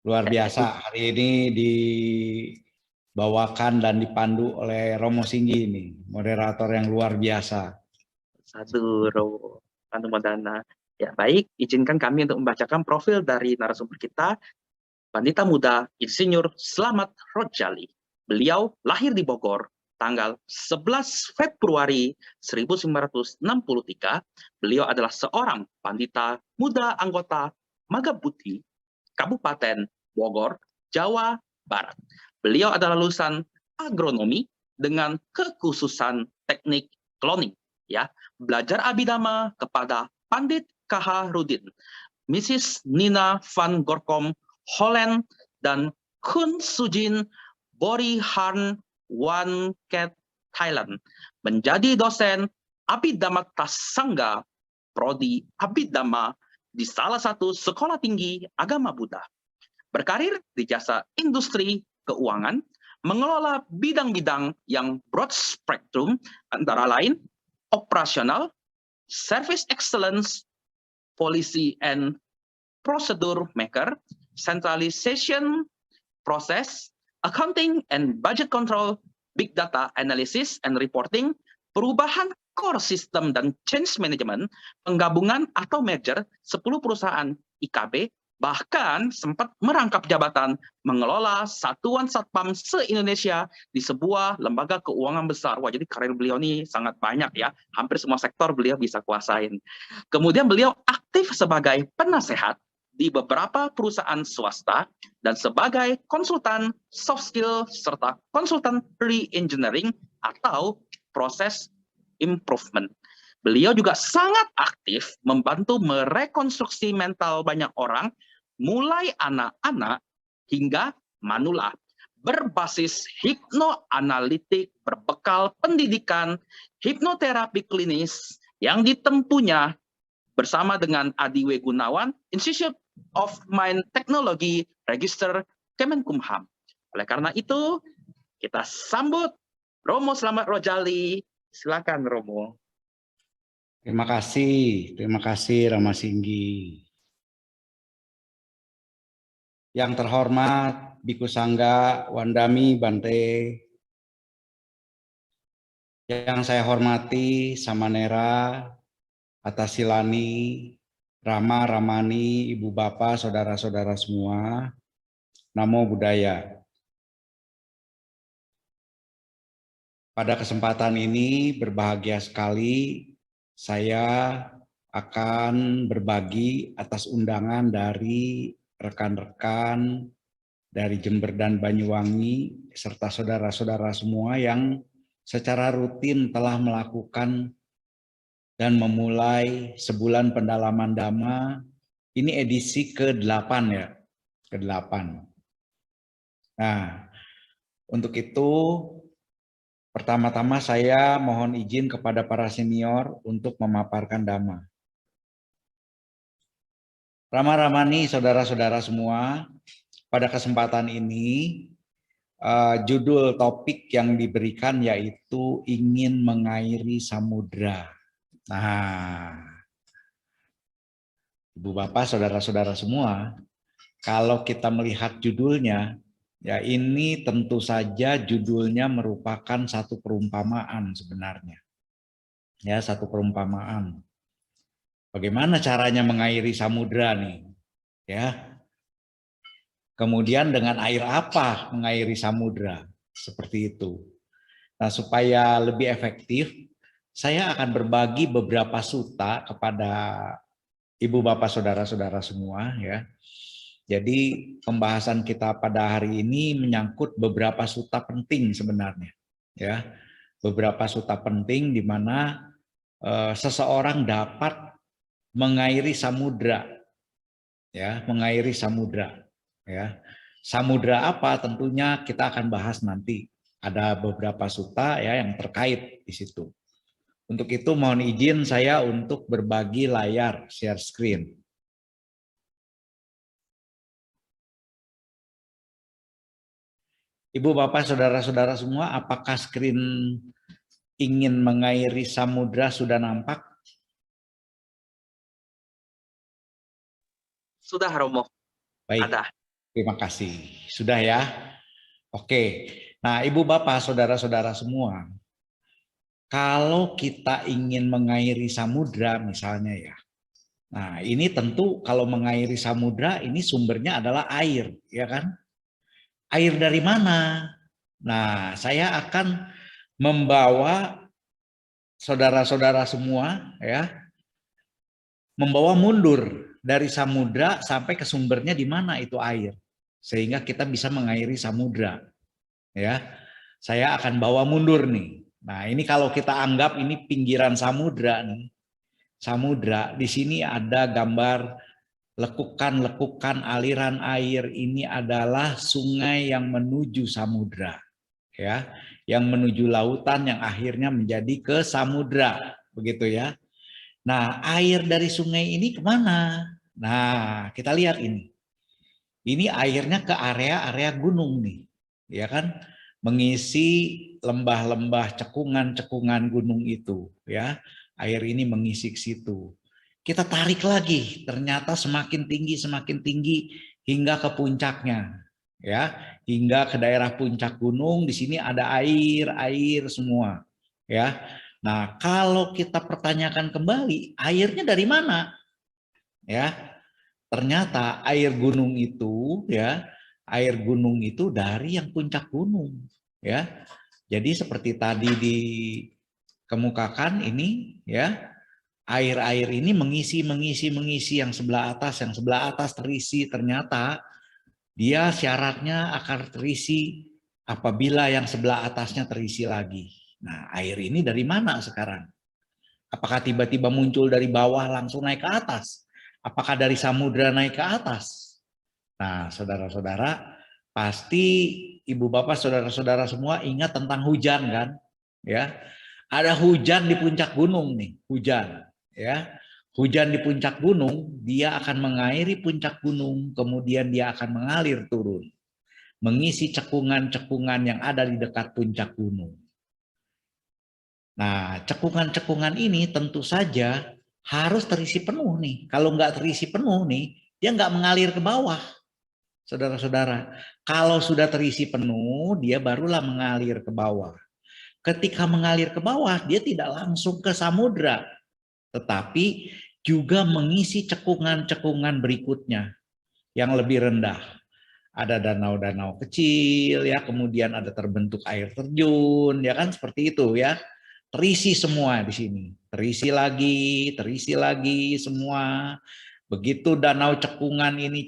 Luar biasa, hari ini dibawakan dan dipandu oleh Romo Singgi ini, moderator yang luar biasa. Satu Romo Madana. Ya baik, izinkan kami untuk membacakan profil dari narasumber kita, Pandita Muda Insinyur Slamet Rojali. Beliau lahir di Bogor tanggal 11 Februari 1963. Beliau adalah seorang pandita muda anggota Magabuti, Kabupaten Bogor, Jawa Barat. Beliau adalah lulusan agronomi dengan kekhususan teknik cloning. Ya, belajar abidama kepada Pandit KH Rudin, Mrs. Nina van Gorkom Holland, dan Kun Sujin Borihan Wanket Thailand. Menjadi dosen Abhidhamma Tasangga, Prodi Abhidhamma di salah satu sekolah tinggi agama Buddha. Berkarir di jasa industri keuangan, mengelola bidang-bidang yang broad spectrum, antara lain operasional, service excellence, policy and procedure maker, centralization process, accounting and budget control, big data analysis and reporting, perubahan core system dan change management, penggabungan atau merger 10 perusahaan IKB, bahkan sempat merangkap jabatan mengelola satuan satpam se-Indonesia di sebuah lembaga keuangan besar. Wah, jadi karir beliau ini sangat banyak ya, hampir semua sektor beliau bisa kuasain. Kemudian beliau aktif sebagai penasehat di beberapa perusahaan swasta dan sebagai konsultan soft skill serta konsultan re-engineering atau proses improvement. Beliau juga sangat aktif membantu merekonstruksi mental banyak orang, mulai anak-anak hingga manula, berbasis hipnoanalitik berbekal pendidikan hipnoterapi klinis yang ditempuhnya bersama dengan Adi W. Gunawan, Institute of Mind Technology Register Kemenkumham. Oleh karena itu, kita sambut Romo Slamet Rojali. Silakan Romo. Terima kasih Rama Singgi. Yang terhormat Biku Sangga Wandami Bante, yang saya hormati Samanera, Atasilani, Rama, Ramani, Ibu Bapak, Saudara-saudara semua, Namo Buddhaya. Pada kesempatan ini berbahagia sekali saya akan berbagi atas undangan dari rekan-rekan dari Jember dan Banyuwangi serta saudara-saudara semua yang secara rutin telah melakukan dan memulai sebulan pendalaman Dhamma. Ini edisi ke-8 ya, ke-8. Nah, untuk itu pertama-tama saya mohon izin kepada para senior untuk memaparkan Dhamma. Rama Ramani, saudara-saudara semua, pada kesempatan ini judul topik yang diberikan yaitu ingin mengairi samudra. Nah, Ibu Bapak, saudara-saudara semua, kalau kita melihat judulnya, ya ini tentu saja judulnya merupakan satu perumpamaan sebenarnya. Ya, satu perumpamaan. Bagaimana caranya mengairi samudra nih? Ya. Kemudian dengan air apa mengairi samudra? Seperti itu. Nah, supaya lebih efektif, saya akan berbagi beberapa sutta kepada Ibu Bapak Saudara-saudara semua ya. Jadi pembahasan kita pada hari ini menyangkut beberapa sutta penting sebenarnya, ya, beberapa sutta penting di mana seseorang dapat mengairi samudra, ya, mengairi samudra, ya. Samudra apa? Tentunya kita akan bahas nanti. Ada beberapa sutta ya yang terkait di situ. Untuk itu mohon izin saya untuk berbagi layar, share screen. Ibu, Bapak, Saudara-saudara semua, apakah screen ingin mengairi samudra sudah nampak? Sudah Romo. Baik. Ada. Terima kasih. Sudah ya? Oke. Nah, Ibu Bapak, saudara-saudara semua, kalau kita ingin mengairi samudra misalnya ya. Nah, ini tentu kalau mengairi samudra ini sumbernya adalah air, ya kan? Air dari mana? Nah, saya akan membawa saudara-saudara semua ya, membawa mundur dari samudra sampai ke sumbernya di mana itu air. Sehingga kita bisa mengairi samudra. Ya. Saya akan bawa mundur nih. Nah, ini kalau kita anggap ini pinggiran samudra nih. Samudra, di sini ada gambar lekukan-lekukan aliran air, ini adalah sungai yang menuju samudra. Ya, yang menuju lautan yang akhirnya menjadi ke samudra, begitu ya. Nah, air dari sungai ini kemana? Nah, kita lihat ini. Ini airnya ke area-area gunung nih, ya kan? Mengisi lembah-lembah, cekungan-cekungan gunung itu, ya. Air ini mengisi ke situ. Kita tarik lagi, ternyata semakin tinggi hingga ke puncaknya, ya. Hingga ke daerah puncak gunung, di sini ada air semua, ya. Nah, kalau kita pertanyakan kembali, airnya dari mana? Ya, ternyata air gunung itu ya, air gunung itu dari yang puncak gunung ya. Jadi seperti tadi dikemukakan ini ya, air-air ini mengisi yang sebelah atas terisi, ternyata dia syaratnya akan terisi apabila yang sebelah atasnya terisi lagi. Nah, air ini dari mana sekarang? Apakah tiba-tiba muncul dari bawah langsung naik ke atas? Apakah dari samudra naik ke atas? Nah, saudara-saudara, pasti ibu bapak, saudara-saudara semua ingat tentang hujan kan? Ya, ada hujan di puncak gunung nih, hujan. Ya, hujan di puncak gunung, dia akan mengairi puncak gunung, kemudian dia akan mengalir turun, mengisi cekungan-cekungan yang ada di dekat puncak gunung. Nah, cekungan-cekungan ini tentu saja harus terisi penuh nih. Kalau nggak terisi penuh nih, dia nggak mengalir ke bawah. Saudara-saudara, kalau sudah terisi penuh, dia barulah mengalir ke bawah. Ketika mengalir ke bawah, dia tidak langsung ke samudra, tetapi juga mengisi cekungan-cekungan berikutnya yang lebih rendah. Ada danau-danau kecil, ya, kemudian ada terbentuk air terjun, ya kan, seperti itu ya. Terisi semua di sini, terisi lagi semua. Begitu danau cekungan ini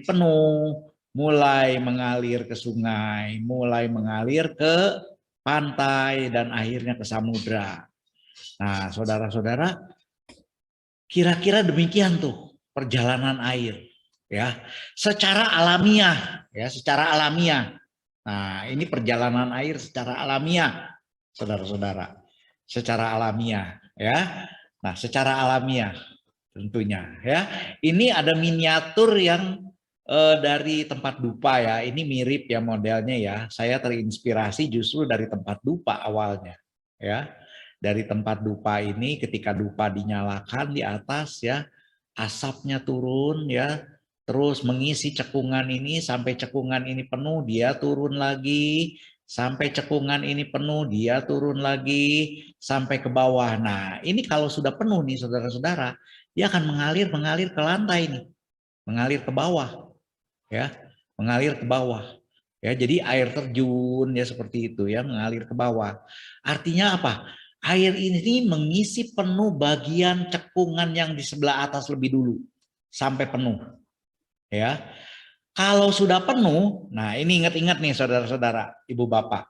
penuh, mulai mengalir ke sungai, mulai mengalir ke pantai, dan akhirnya ke samudra. Nah, saudara-saudara, kira-kira demikian tuh perjalanan air, ya, secara alamiah, ya, secara alamiah. Nah, ini perjalanan air secara alamiah, saudara-saudara, secara alamiah, ya. Nah, secara alamiah tentunya, ya. Ini ada miniatur yang dari tempat dupa ya. Ini mirip ya modelnya ya. Saya terinspirasi justru dari tempat dupa awalnya, ya. Dari tempat dupa ini, ketika dupa dinyalakan di atas ya, asapnya turun ya, terus mengisi cekungan ini sampai cekungan ini penuh, dia turun lagi, sampai cekungan ini penuh, dia turun lagi sampai ke bawah. Nah, ini kalau sudah penuh nih saudara-saudara, dia akan mengalir ke lantai nih, mengalir ke bawah, ya, mengalir ke bawah. Ya, jadi air terjun ya seperti itu ya, mengalir ke bawah. Artinya apa? Air ini mengisi penuh bagian cekungan yang di sebelah atas lebih dulu sampai penuh. Ya. Kalau sudah penuh, nah ini ingat-ingat nih saudara-saudara, ibu bapak.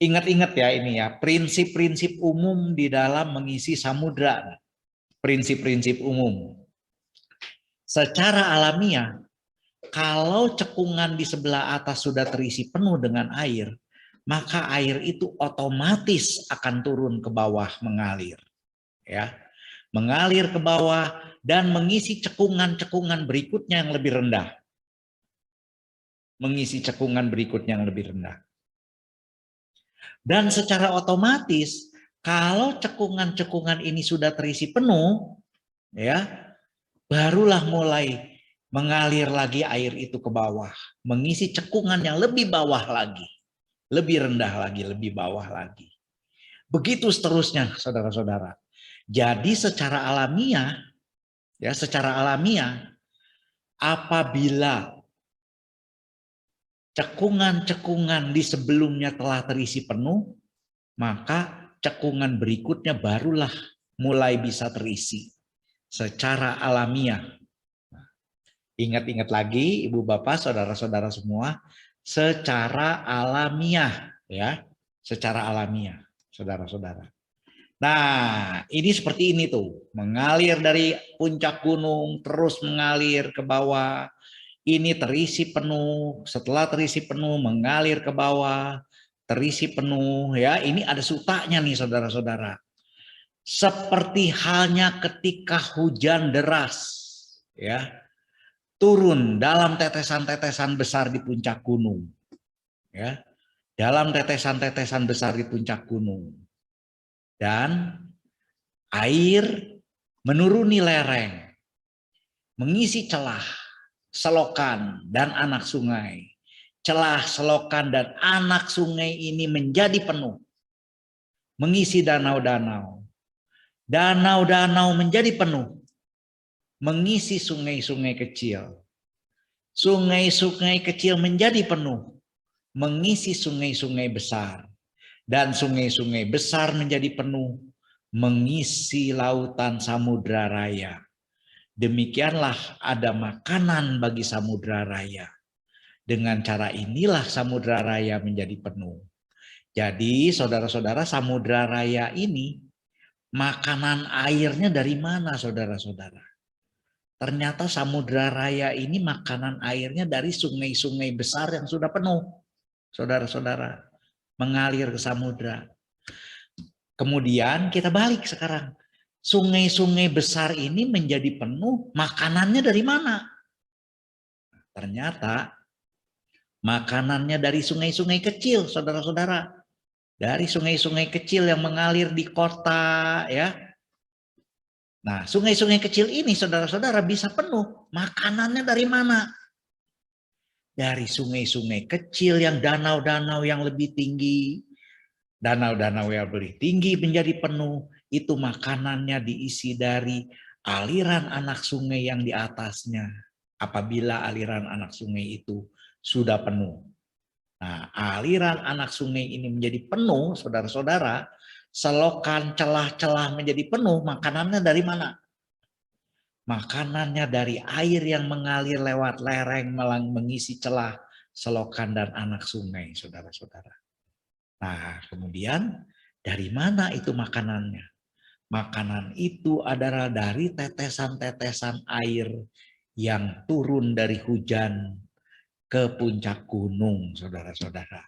Ingat-ingat ya ini ya, prinsip-prinsip umum di dalam mengisi samudra. Prinsip-prinsip umum. Secara alamiah, kalau cekungan di sebelah atas sudah terisi penuh dengan air, maka air itu otomatis akan turun ke bawah mengalir. Ya, mengalir ke bawah dan mengisi cekungan-cekungan berikutnya yang lebih rendah. Mengisi cekungan berikutnya yang lebih rendah. Dan secara otomatis, kalau cekungan-cekungan ini sudah terisi penuh, ya, barulah mulai mengalir lagi air itu ke bawah, mengisi cekungan yang lebih bawah lagi, lebih rendah lagi, lebih bawah lagi. Begitu seterusnya, saudara-saudara. Jadi secara alamiah, ya secara alamiah, apabila cekungan-cekungan di sebelumnya telah terisi penuh, maka cekungan berikutnya barulah mulai bisa terisi secara alamiah. Ingat-ingat lagi Ibu Bapak, saudara-saudara semua, secara alamiah ya, secara alamiah, saudara-saudara. Nah, ini seperti ini tuh, mengalir dari puncak gunung terus mengalir ke bawah. Ini terisi penuh, setelah terisi penuh mengalir ke bawah, terisi penuh ya. Ini ada sutanya nih saudara-saudara. Seperti halnya ketika hujan deras ya, turun dalam tetesan-tetesan besar di puncak gunung ya. Dalam tetesan-tetesan besar di puncak gunung. Dan air menuruni lereng, mengisi celah, selokan, dan anak sungai. Celah, selokan, dan anak sungai ini menjadi penuh, mengisi danau-danau. Danau-danau menjadi penuh, mengisi sungai-sungai kecil. Sungai-sungai kecil menjadi penuh, mengisi sungai-sungai besar. Dan sungai-sungai besar menjadi penuh, mengisi lautan samudra raya. Demikianlah ada makanan bagi samudra raya. Dengan cara inilah samudra raya menjadi penuh. Jadi saudara-saudara, samudra raya ini makanan airnya dari mana saudara-saudara? Ternyata samudra raya ini makanan airnya dari sungai-sungai besar yang sudah penuh. Saudara-saudara, mengalir ke samudra. Kemudian kita balik sekarang. Sungai-sungai besar ini menjadi penuh, makanannya dari mana? Ternyata makanannya dari sungai-sungai kecil, saudara-saudara. Dari sungai-sungai kecil yang mengalir di kota, ya. Nah, sungai-sungai kecil ini, saudara-saudara, bisa penuh. Makanannya dari mana? Dari sungai-sungai kecil yang danau-danau yang lebih tinggi. Danau-danau yang lebih tinggi menjadi penuh. Itu makanannya diisi dari aliran anak sungai yang di atasnya. Apabila aliran anak sungai itu sudah penuh. Nah, aliran anak sungai ini menjadi penuh, saudara-saudara, selokan, celah-celah menjadi penuh, makanannya dari mana? Makanannya dari air yang mengalir lewat lereng, mengisi celah, selokan, dan anak sungai, saudara-saudara. Nah, kemudian dari mana itu makanannya? Makanan itu adalah dari tetesan-tetesan air yang turun dari hujan ke puncak gunung, saudara-saudara.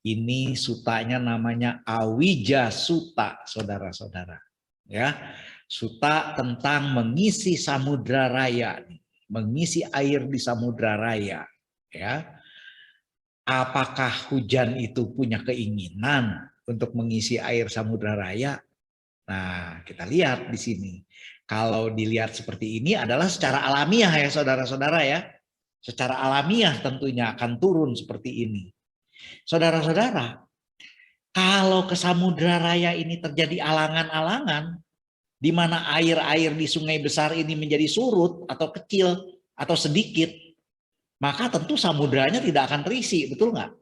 Ini sutanya namanya Awija Suta, saudara-saudara. Ya, suta tentang mengisi samudra raya, mengisi air di samudra raya. Ya, apakah hujan itu punya keinginan untuk mengisi air samudra raya? Nah, kita lihat di sini. Kalau dilihat seperti ini adalah secara alamiah ya saudara-saudara ya. Secara alamiah tentunya akan turun seperti ini. Saudara-saudara, kalau ke samudra raya ini terjadi alangan-alangan, di mana air-air di sungai besar ini menjadi surut atau kecil atau sedikit, maka tentu samudranya tidak akan terisi, betul nggak?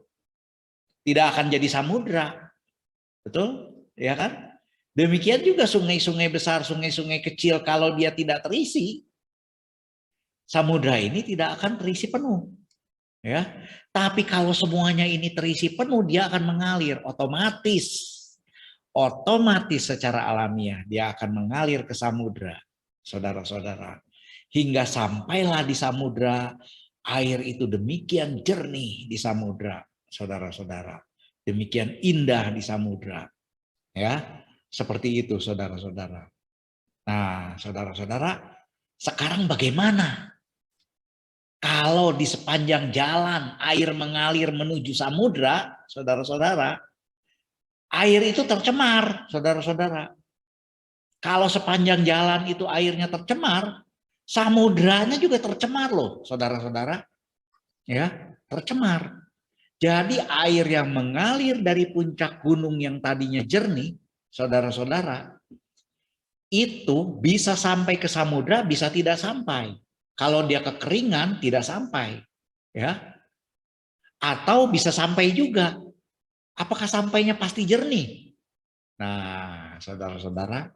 Tidak akan jadi samudra, betul? Ya kan? Demikian juga sungai-sungai besar, sungai-sungai kecil, kalau dia tidak terisi, samudra ini tidak akan terisi penuh. Ya, tapi kalau semuanya ini terisi penuh, dia akan mengalir otomatis secara alamiah dia akan mengalir ke samudra, saudara-saudara, hingga sampailah di samudra. Air itu demikian jernih di samudra, saudara-saudara, demikian indah di samudra, ya, seperti itu, saudara-saudara. Nah, saudara-saudara, sekarang bagaimana kalau di sepanjang jalan air mengalir menuju samudra, saudara-saudara, air itu tercemar, saudara-saudara. Kalau sepanjang jalan itu airnya tercemar, Samudranya juga tercemar loh, saudara-saudara. Ya, tercemar. Jadi air yang mengalir dari puncak gunung yang tadinya jernih, saudara-saudara, itu bisa sampai ke samudra, bisa tidak sampai. Kalau dia kekeringan, tidak sampai. Ya, atau bisa sampai juga. Apakah sampainya pasti jernih? Nah, saudara-saudara,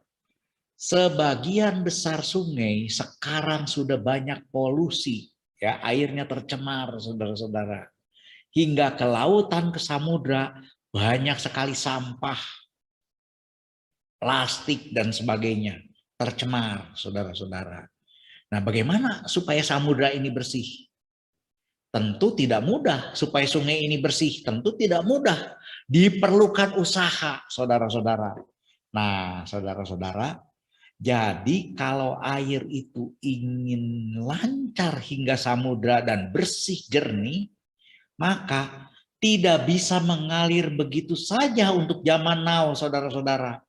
sebagian besar sungai sekarang sudah banyak polusi, ya, airnya tercemar, saudara-saudara. Hingga ke lautan, ke samudra, banyak sekali sampah, plastik dan sebagainya, tercemar, saudara-saudara. Nah, bagaimana supaya samudra ini bersih? Tentu tidak mudah. Supaya sungai ini bersih, tentu tidak mudah. Diperlukan usaha, saudara-saudara. Nah, saudara-saudara, jadi kalau air itu ingin lancar hingga samudra dan bersih jernih, maka tidak bisa mengalir begitu saja untuk zaman now, saudara-saudara.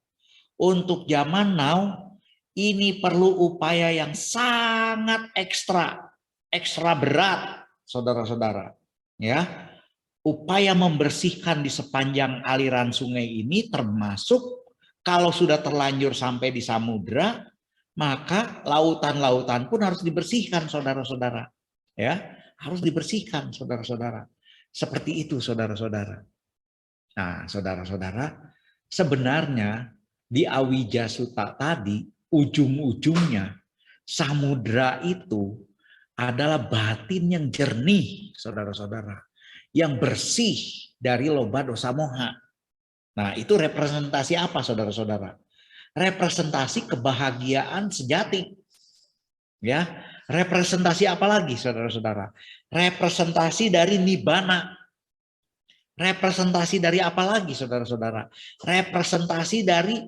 Untuk zaman now, ini perlu upaya yang sangat ekstra berat, saudara-saudara. Ya, upaya membersihkan di sepanjang aliran sungai ini termasuk kalau sudah terlanjur sampai di samudra, maka lautan-lautan pun harus dibersihkan, saudara-saudara. Ya, harus dibersihkan, saudara-saudara. Seperti itu, saudara-saudara. Nah, saudara-saudara, sebenarnya di Awija Sutta tadi, ujung-ujungnya samudra itu adalah batin yang jernih, saudara-saudara, yang bersih dari loba dosa moha. Nah, itu representasi apa, saudara-saudara? Representasi kebahagiaan sejati. Ya, representasi apa lagi, saudara-saudara? Representasi dari nibbana. Representasi dari apa lagi, saudara-saudara? Representasi dari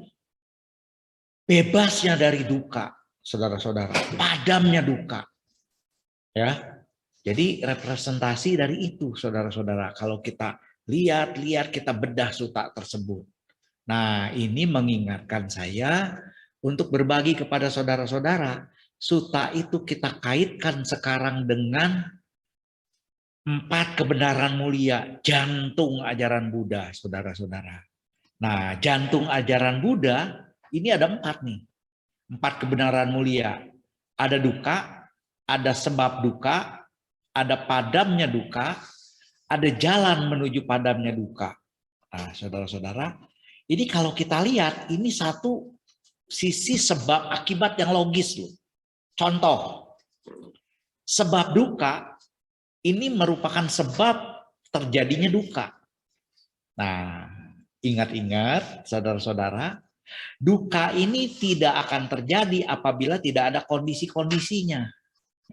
bebasnya dari duka, saudara-saudara. Padamnya duka. Ya, jadi representasi dari itu, saudara-saudara. Kalau kita lihat-lihat, kita bedah sutta tersebut. Nah, ini mengingatkan saya untuk berbagi kepada saudara-saudara. Sutta itu kita kaitkan sekarang dengan 4 kebenaran mulia, jantung ajaran Buddha, saudara-saudara. Nah, jantung ajaran Buddha ini ada 4 nih. 4 kebenaran mulia. Ada duka, ada sebab duka, ada padamnya duka, ada jalan menuju padamnya duka. Nah, saudara-saudara, ini kalau kita lihat, ini satu sisi sebab akibat yang logis loh. Contoh, sebab duka ini merupakan sebab terjadinya duka. Nah, ingat-ingat saudara-saudara, duka ini tidak akan terjadi apabila tidak ada kondisi-kondisinya.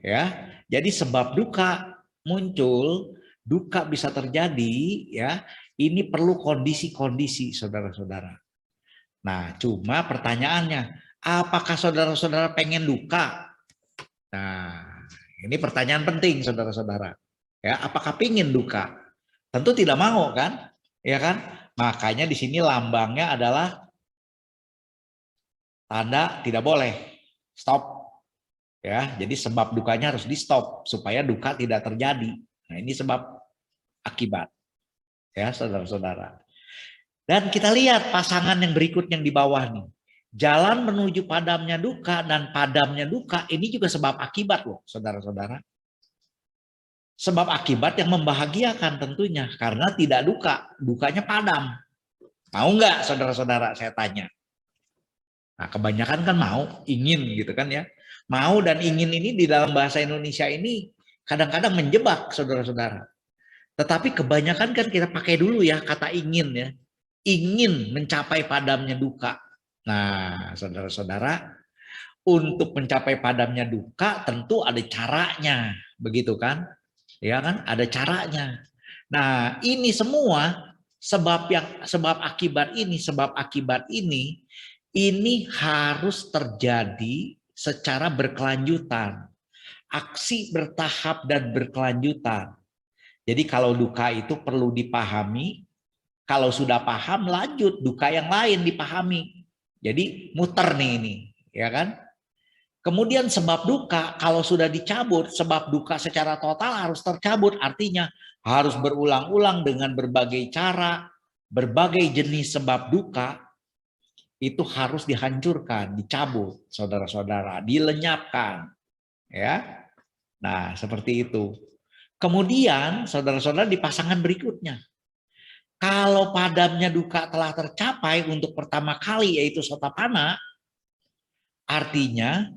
Ya, jadi sebab duka muncul, duka bisa terjadi, ya. Ini perlu kondisi-kondisi, saudara-saudara. Nah, cuma pertanyaannya, apakah saudara-saudara pengen duka? Nah, ini pertanyaan penting, saudara-saudara. Ya, apakah pengen duka? Tentu tidak mau, kan? Ya kan? Makanya di sini lambangnya adalah tanda tidak boleh, stop. Ya, jadi sebab dukanya harus di stop supaya duka tidak terjadi. Nah, ini sebab akibat. Ya, saudara-saudara. Dan kita lihat pasangan yang berikut yang di bawah nih. Jalan menuju padamnya duka dan padamnya duka ini juga sebab akibat loh, saudara-saudara. Sebab akibat yang membahagiakan tentunya karena tidak duka, dukanya padam. Mau nggak saudara-saudara saya tanya? Nah, kebanyakan kan mau, ingin gitu kan ya. Mau dan ingin ini di dalam bahasa Indonesia ini kadang-kadang menjebak saudara-saudara. Tetapi kebanyakan kan kita pakai dulu ya kata ingin ya. Ingin mencapai padamnya duka. Nah, saudara-saudara, untuk mencapai padamnya duka tentu ada caranya, begitu kan? Ya kan? Ada caranya. Nah, ini semua sebab akibat ini harus terjadi secara berkelanjutan. Aksi bertahap dan berkelanjutan. Jadi kalau duka itu perlu dipahami, kalau sudah paham lanjut duka yang lain dipahami. Jadi muter nih ini, ya kan? Kemudian sebab duka, kalau sudah dicabut, sebab duka secara total harus tercabut. Artinya harus berulang-ulang dengan berbagai cara, berbagai jenis sebab duka, itu harus dihancurkan, dicabut, saudara-saudara, dilenyapkan. Ya, nah seperti itu. Kemudian saudara-saudara di pasangan berikutnya, kalau padamnya duka telah tercapai untuk pertama kali yaitu sotapana, artinya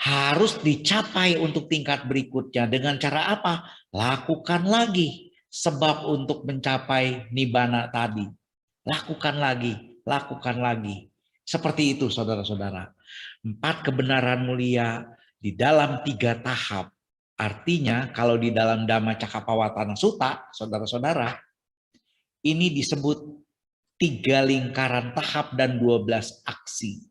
harus dicapai untuk tingkat berikutnya. Dengan cara apa? Lakukan lagi. Sebab untuk mencapai nibbana tadi. Lakukan lagi, lakukan lagi. Seperti itu saudara-saudara. 4 kebenaran mulia di dalam 3 tahap. Artinya kalau di dalam Dhammacakkappavattana Sutta, saudara-saudara, ini disebut 3 lingkaran tahap dan 12 aksi.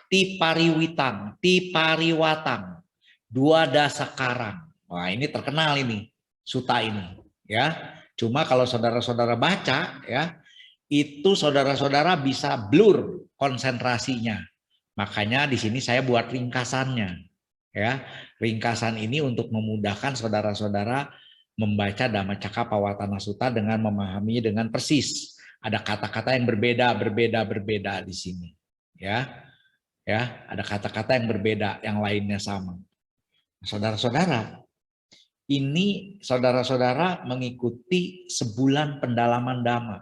Tipariwitang, tipariwatang, 2 dasa karang. Wah, ini terkenal ini, suta ini, ya. Cuma kalau saudara-saudara baca, ya, itu saudara-saudara bisa blur konsentrasinya. Makanya di sini saya buat ringkasannya, ya. Ringkasan ini untuk memudahkan saudara-saudara membaca Dhammacakkappavattana Sutta dengan memahami dengan persis. Ada kata-kata yang berbeda di sini, ya. Ya, ada kata-kata yang berbeda, yang lainnya sama. Saudara-saudara, ini saudara-saudara mengikuti sebulan pendalaman Dhamma.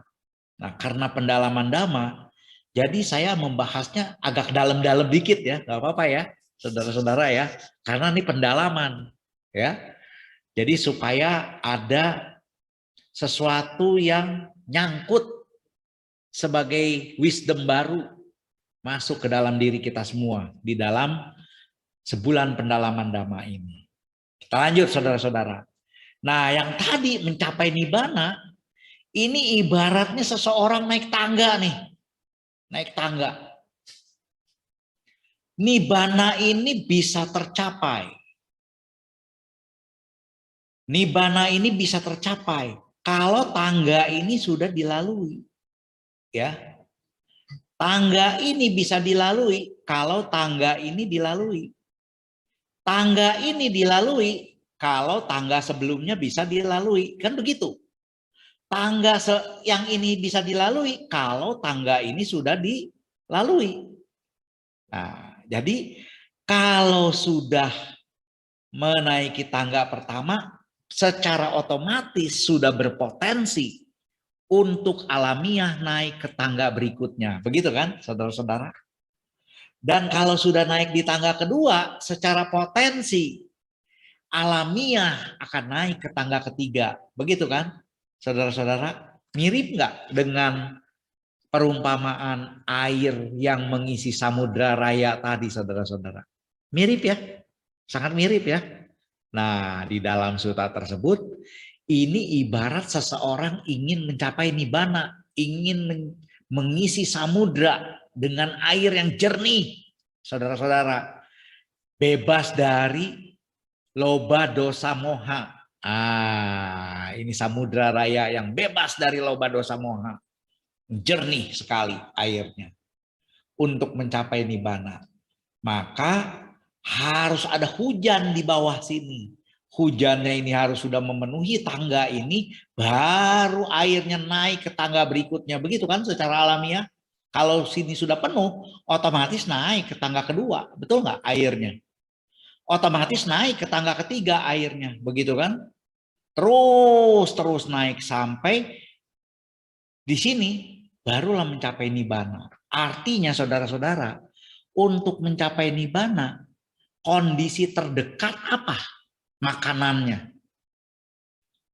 Nah, karena pendalaman Dhamma, jadi saya membahasnya agak dalam-dalam dikit ya, nggak apa-apa ya, saudara-saudara ya, karena ini pendalaman, ya. Jadi supaya ada sesuatu yang nyangkut sebagai wisdom baru masuk ke dalam diri kita semua di dalam sebulan pendalaman Dhamma ini. Kita lanjut saudara-saudara. Nah, yang tadi mencapai nibbana ini ibaratnya seseorang naik tangga nih. Naik tangga. Nibbana ini bisa tercapai. Nibbana ini bisa tercapai kalau tangga ini sudah dilalui. Ya. Tangga ini bisa dilalui kalau tangga ini dilalui. Tangga ini dilalui kalau tangga sebelumnya bisa dilalui. Kan begitu. Tangga yang ini bisa dilalui kalau tangga ini sudah dilalui. Nah, jadi kalau sudah menaiki tangga pertama, secara otomatis sudah berpotensi untuk alamiah naik ke tangga berikutnya. Begitu kan, saudara-saudara? Dan kalau sudah naik di tangga kedua, secara potensi alamiah akan naik ke tangga ketiga. Begitu kan, saudara-saudara? Mirip nggak dengan perumpamaan air yang mengisi samudra raya tadi, saudara-saudara? Mirip ya? Sangat mirip ya? Nah, di dalam sutta tersebut, ini ibarat seseorang ingin mencapai nibbana, ingin mengisi samudra dengan air yang jernih, saudara-saudara, bebas dari loba dosa moha. Ini samudra raya yang bebas dari loba dosa moha, jernih sekali airnya. Untuk mencapai nibbana, maka harus ada hujan di bawah sini. Hujannya ini harus sudah memenuhi tangga ini, baru airnya naik ke tangga berikutnya. Begitu kan secara alamiah. Kalau sini sudah penuh, otomatis naik ke tangga kedua. Betul nggak airnya? Otomatis naik ke tangga ketiga airnya. Begitu kan? Terus naik sampai di sini barulah mencapai nibbana. Artinya saudara-saudara, untuk mencapai nibbana, kondisi terdekat apa? Makanannya.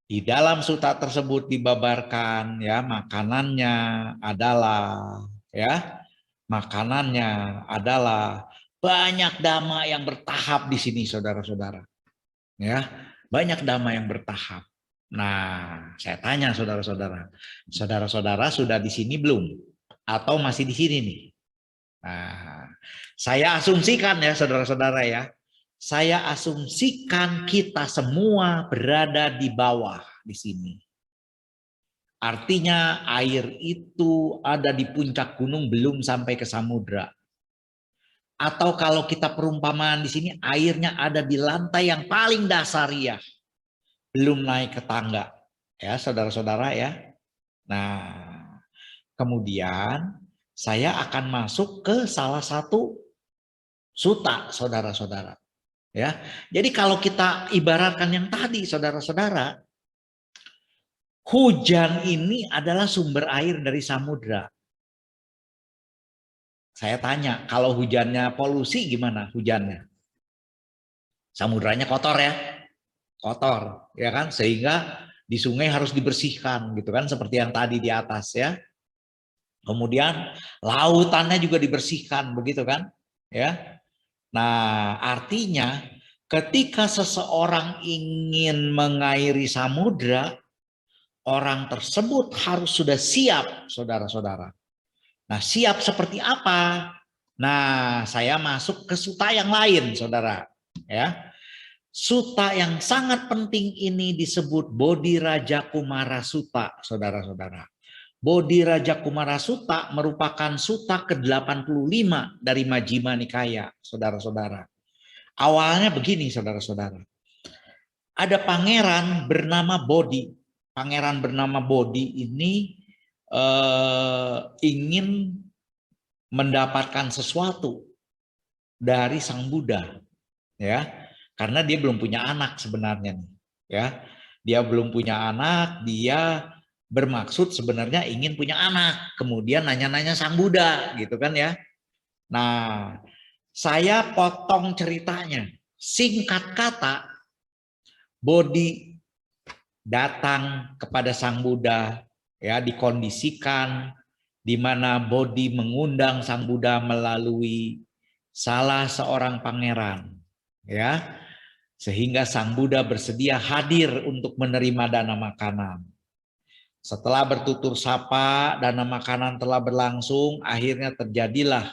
Di dalam sutta tersebut dibabarkan ya, makanannya adalah banyak dhamma yang bertahap di sini saudara-saudara. Ya, banyak dhamma yang bertahap. Nah, saya tanya saudara-saudara. Saudara-saudara sudah di sini belum? Atau masih di sini nih? Nah, saya asumsikan ya saudara-saudara ya. Saya asumsikan kita semua berada di bawah di sini. Artinya air itu ada di puncak gunung belum sampai ke samudra. Atau kalau kita perumpamaan di sini, airnya ada di lantai yang paling dasar ya, belum naik ke tangga. Ya, saudara-saudara ya. Nah, kemudian saya akan masuk ke salah satu suta, saudara-saudara. Ya, jadi kalau kita ibaratkan yang tadi, saudara-saudara, hujan ini adalah sumber air dari samudra. Saya tanya, kalau hujannya polusi gimana hujannya? Samudranya kotor ya, kotor, ya kan? Sehingga di sungai harus dibersihkan, gitu kan? Seperti yang tadi di atas ya. Kemudian lautannya juga dibersihkan, begitu kan? Ya. Nah, artinya ketika seseorang ingin mengairi samudra, orang tersebut harus sudah siap, saudara-saudara. Nah, siap seperti apa? Nah, saya masuk ke suta yang lain, saudara. Ya, suta yang sangat penting ini disebut Bodhi Raja Kumara Sutta, saudara-saudara. Bodhi Raja Kumara Sutta merupakan suta ke-85 dari Majjhima Nikaya, saudara-saudara. Awalnya begini, saudara-saudara. Ada pangeran bernama Bodhi. Pangeran bernama Bodhi ini ingin mendapatkan sesuatu dari Sang Buddha, ya, karena dia belum punya anak sebenarnya, ya, dia belum punya anak, dia bermaksud sebenarnya ingin punya anak, kemudian nanya-nanya Sang Buddha, gitu kan ya. Nah, saya potong ceritanya, singkat kata, Bodhi datang kepada Sang Buddha, ya, dikondisikan di mana Bodhi mengundang Sang Buddha melalui salah seorang pangeran, ya, sehingga Sang Buddha bersedia hadir untuk menerima dana makanan. Setelah bertutur sapa, dana makanan telah berlangsung, akhirnya terjadilah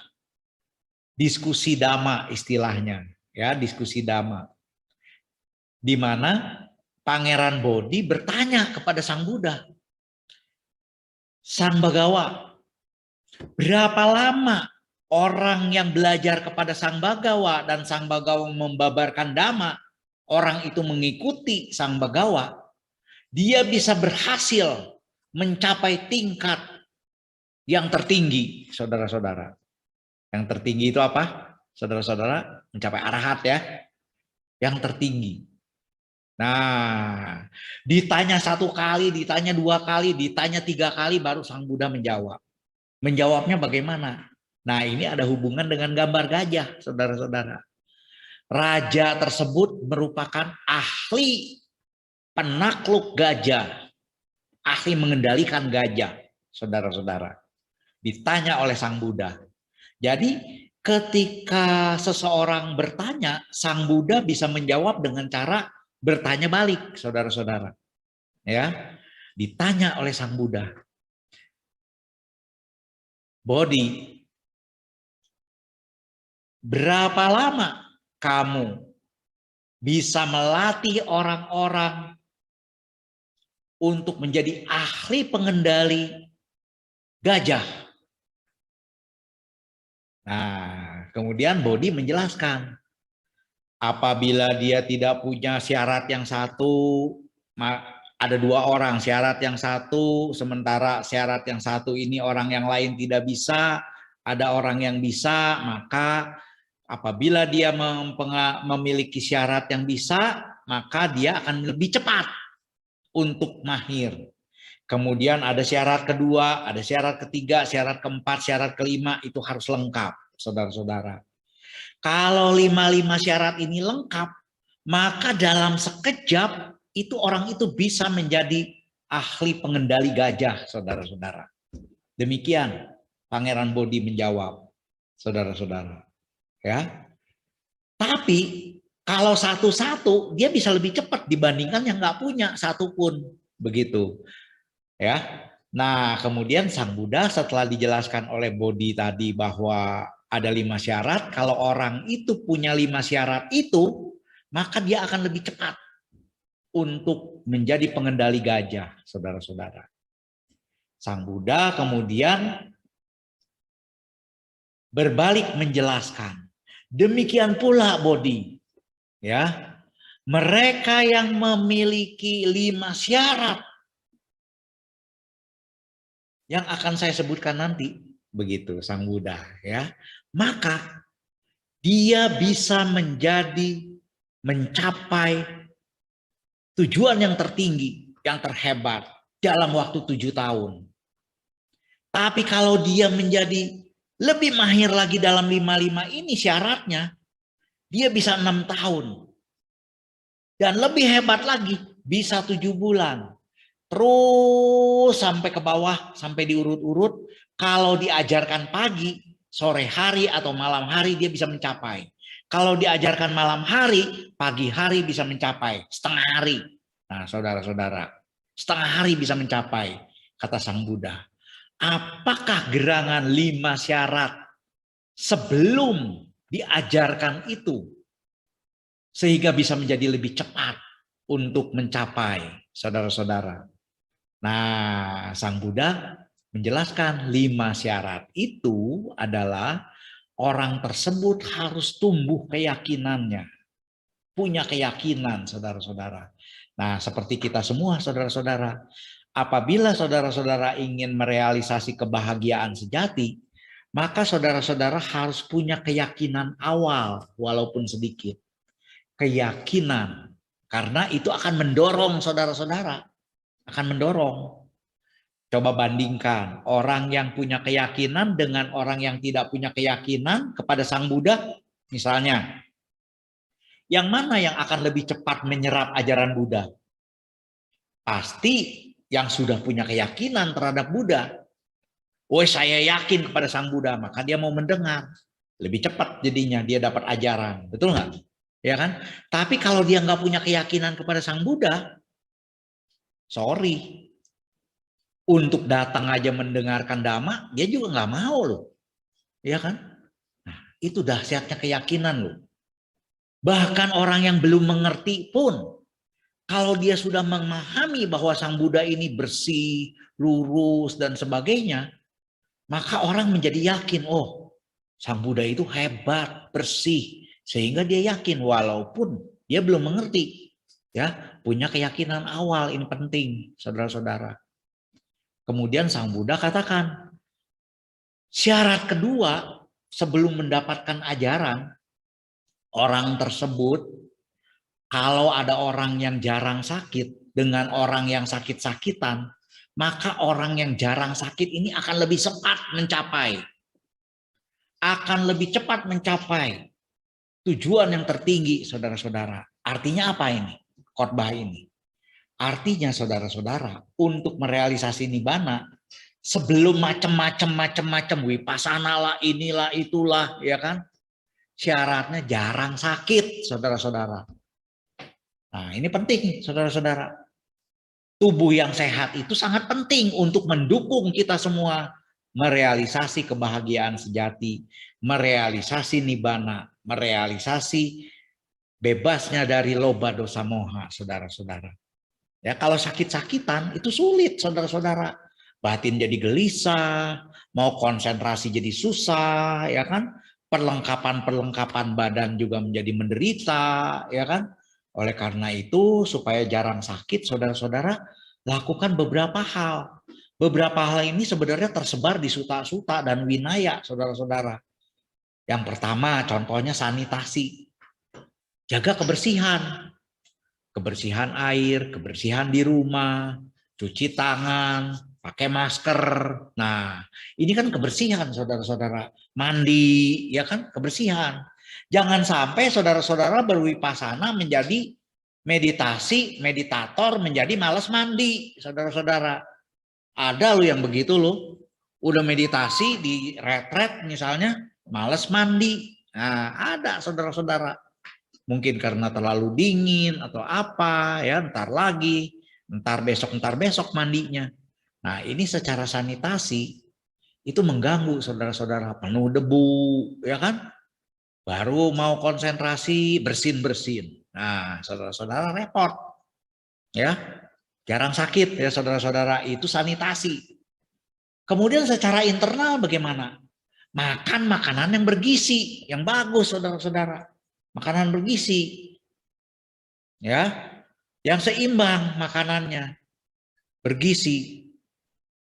diskusi dhamma istilahnya, ya, diskusi dhamma, di mana Pangeran Bodhi bertanya kepada Sang Buddha, Sang Bagawa, berapa lama orang yang belajar kepada Sang Bagawa dan Sang Bagawa membabarkan dhamma, orang itu mengikuti Sang Bagawa, dia bisa berhasil mencapai tingkat yang tertinggi, saudara-saudara. Yang tertinggi itu apa? Saudara-saudara, mencapai arahat ya, yang tertinggi. Nah, ditanya 1 kali, ditanya 2 kali, ditanya 3 kali, baru Sang Buddha menjawab. Menjawabnya bagaimana? Nah, ini ada hubungan dengan gambar gajah, saudara-saudara. Raja tersebut merupakan ahli penakluk gajah, ahli mengendalikan gajah, saudara-saudara. Ditanya oleh Sang Buddha. Jadi ketika seseorang bertanya, Sang Buddha bisa menjawab dengan cara bertanya balik, saudara-saudara. Ya, ditanya oleh Sang Buddha, Bodhi, berapa lama kamu bisa melatih orang-orang untuk menjadi ahli pengendali gajah? Nah, kemudian Bodhi menjelaskan, apabila dia tidak punya syarat yang satu, ada 2 orang, syarat yang satu, sementara syarat yang satu ini orang yang lain tidak bisa, ada orang yang bisa, maka apabila dia memiliki syarat yang bisa, maka dia akan lebih cepat untuk mahir. Kemudian ada syarat kedua, ada syarat ketiga, syarat keempat, syarat kelima, itu harus lengkap, saudara-saudara. Kalau 5 syarat ini lengkap, maka dalam sekejap itu orang itu bisa menjadi ahli pengendali gajah, saudara-saudara. Demikian Pangeran Bodhi menjawab, saudara-saudara. Ya, tapi kalau satu-satu dia bisa lebih cepat dibandingkan yang nggak punya satupun, begitu. Ya, nah kemudian Sang Buddha setelah dijelaskan oleh Bodhi tadi bahwa ada 5 syarat, kalau orang itu punya 5 syarat itu, maka dia akan lebih cepat untuk menjadi pengendali gajah, saudara-saudara. Sang Buddha kemudian berbalik menjelaskan, Demikian pula body. Ya. Mereka yang memiliki 5 syarat yang akan saya sebutkan nanti, begitu Sang Buddha, ya. Maka dia bisa mencapai tujuan yang tertinggi, yang terhebat dalam waktu 7 tahun. Tapi kalau dia menjadi lebih mahir lagi dalam 5 ini syaratnya, dia bisa 6 tahun. Dan lebih hebat lagi, bisa 7 bulan. Terus sampai ke bawah, sampai diurut-urut. Kalau diajarkan pagi, sore hari atau malam hari dia bisa mencapai. Kalau diajarkan malam hari, pagi hari bisa mencapai. Setengah hari. Nah saudara-saudara, setengah hari bisa mencapai, kata Sang Buddha. Apakah gerangan 5 syarat sebelum diajarkan itu sehingga bisa menjadi lebih cepat untuk mencapai, saudara-saudara? Nah, Sang Buddha menjelaskan 5 syarat itu adalah orang tersebut harus tumbuh keyakinannya, punya keyakinan, saudara-saudara. Nah, seperti kita semua, saudara-saudara, apabila saudara-saudara ingin merealisasi kebahagiaan sejati, maka saudara-saudara harus punya keyakinan awal, walaupun sedikit. Keyakinan, karena itu akan mendorong saudara-saudara, akan mendorong. Coba bandingkan orang yang punya keyakinan dengan orang yang tidak punya keyakinan kepada Sang Buddha, misalnya. Yang mana yang akan lebih cepat menyerap ajaran Buddha? Pasti yang sudah punya keyakinan terhadap Buddha. Oh, saya yakin kepada Sang Buddha, maka dia mau mendengar. Lebih cepat jadinya dia dapat ajaran. Betul nggak? Ya kan? Tapi kalau dia nggak punya keyakinan kepada Sang Buddha, sorry. Untuk datang aja mendengarkan dhamma, dia juga nggak mau loh. Ya kan? Nah, itu dahsyatnya keyakinan loh. Bahkan orang yang belum mengerti pun, kalau dia sudah memahami bahwa Sang Buddha ini bersih, lurus, dan sebagainya, maka orang menjadi yakin, oh Sang Buddha itu hebat, bersih. Sehingga dia yakin walaupun dia belum mengerti. Ya, punya keyakinan awal, ini penting, saudara-saudara. Kemudian Sang Buddha katakan, syarat kedua sebelum mendapatkan ajaran, orang tersebut, kalau ada orang yang jarang sakit dengan orang yang sakit-sakitan, maka orang yang jarang sakit ini akan lebih cepat mencapai. Akan lebih cepat mencapai tujuan yang tertinggi, saudara-saudara. Artinya apa ini? Khotbah ini. Artinya saudara-saudara, untuk merealisasi nibbana, sebelum macam-macam wipasana lah, inilah, itulah, ya kan? Syaratnya jarang sakit, saudara-saudara. Nah, ini penting, saudara-saudara. Tubuh yang sehat itu sangat penting untuk mendukung kita semua merealisasi kebahagiaan sejati, merealisasi nibbana, merealisasi bebasnya dari loba dosa moha, saudara-saudara. Ya, kalau sakit-sakitan itu sulit, saudara-saudara. Batin jadi gelisah, mau konsentrasi jadi susah, ya kan? Perlengkapan badan juga menjadi menderita, ya kan? Oleh karena itu, supaya jarang sakit, saudara-saudara, lakukan beberapa hal. Beberapa hal ini sebenarnya tersebar di suta-suta dan winaya, saudara-saudara. Yang pertama, contohnya sanitasi. Jaga kebersihan. Kebersihan air, kebersihan di rumah, cuci tangan, pakai masker. Nah, ini kan kebersihan, saudara-saudara. Mandi, ya kan, kebersihan. Jangan sampai saudara-saudara berwipasana menjadi meditator menjadi malas mandi, saudara-saudara. Ada loh yang begitu loh. Udah meditasi di retret misalnya, malas mandi. Nah, ada saudara-saudara. Mungkin karena terlalu dingin atau apa, ya ntar lagi, ntar besok mandinya. Nah, ini secara sanitasi itu mengganggu saudara-saudara, penuh debu, ya kan? Baru mau konsentrasi, bersin. Nah, saudara-saudara repot. Ya. Jarang sakit ya saudara-saudara, itu sanitasi. Kemudian secara internal bagaimana? Makan makanan yang bergizi, yang bagus, saudara-saudara. Makanan bergizi. Ya, yang seimbang makanannya. Bergizi.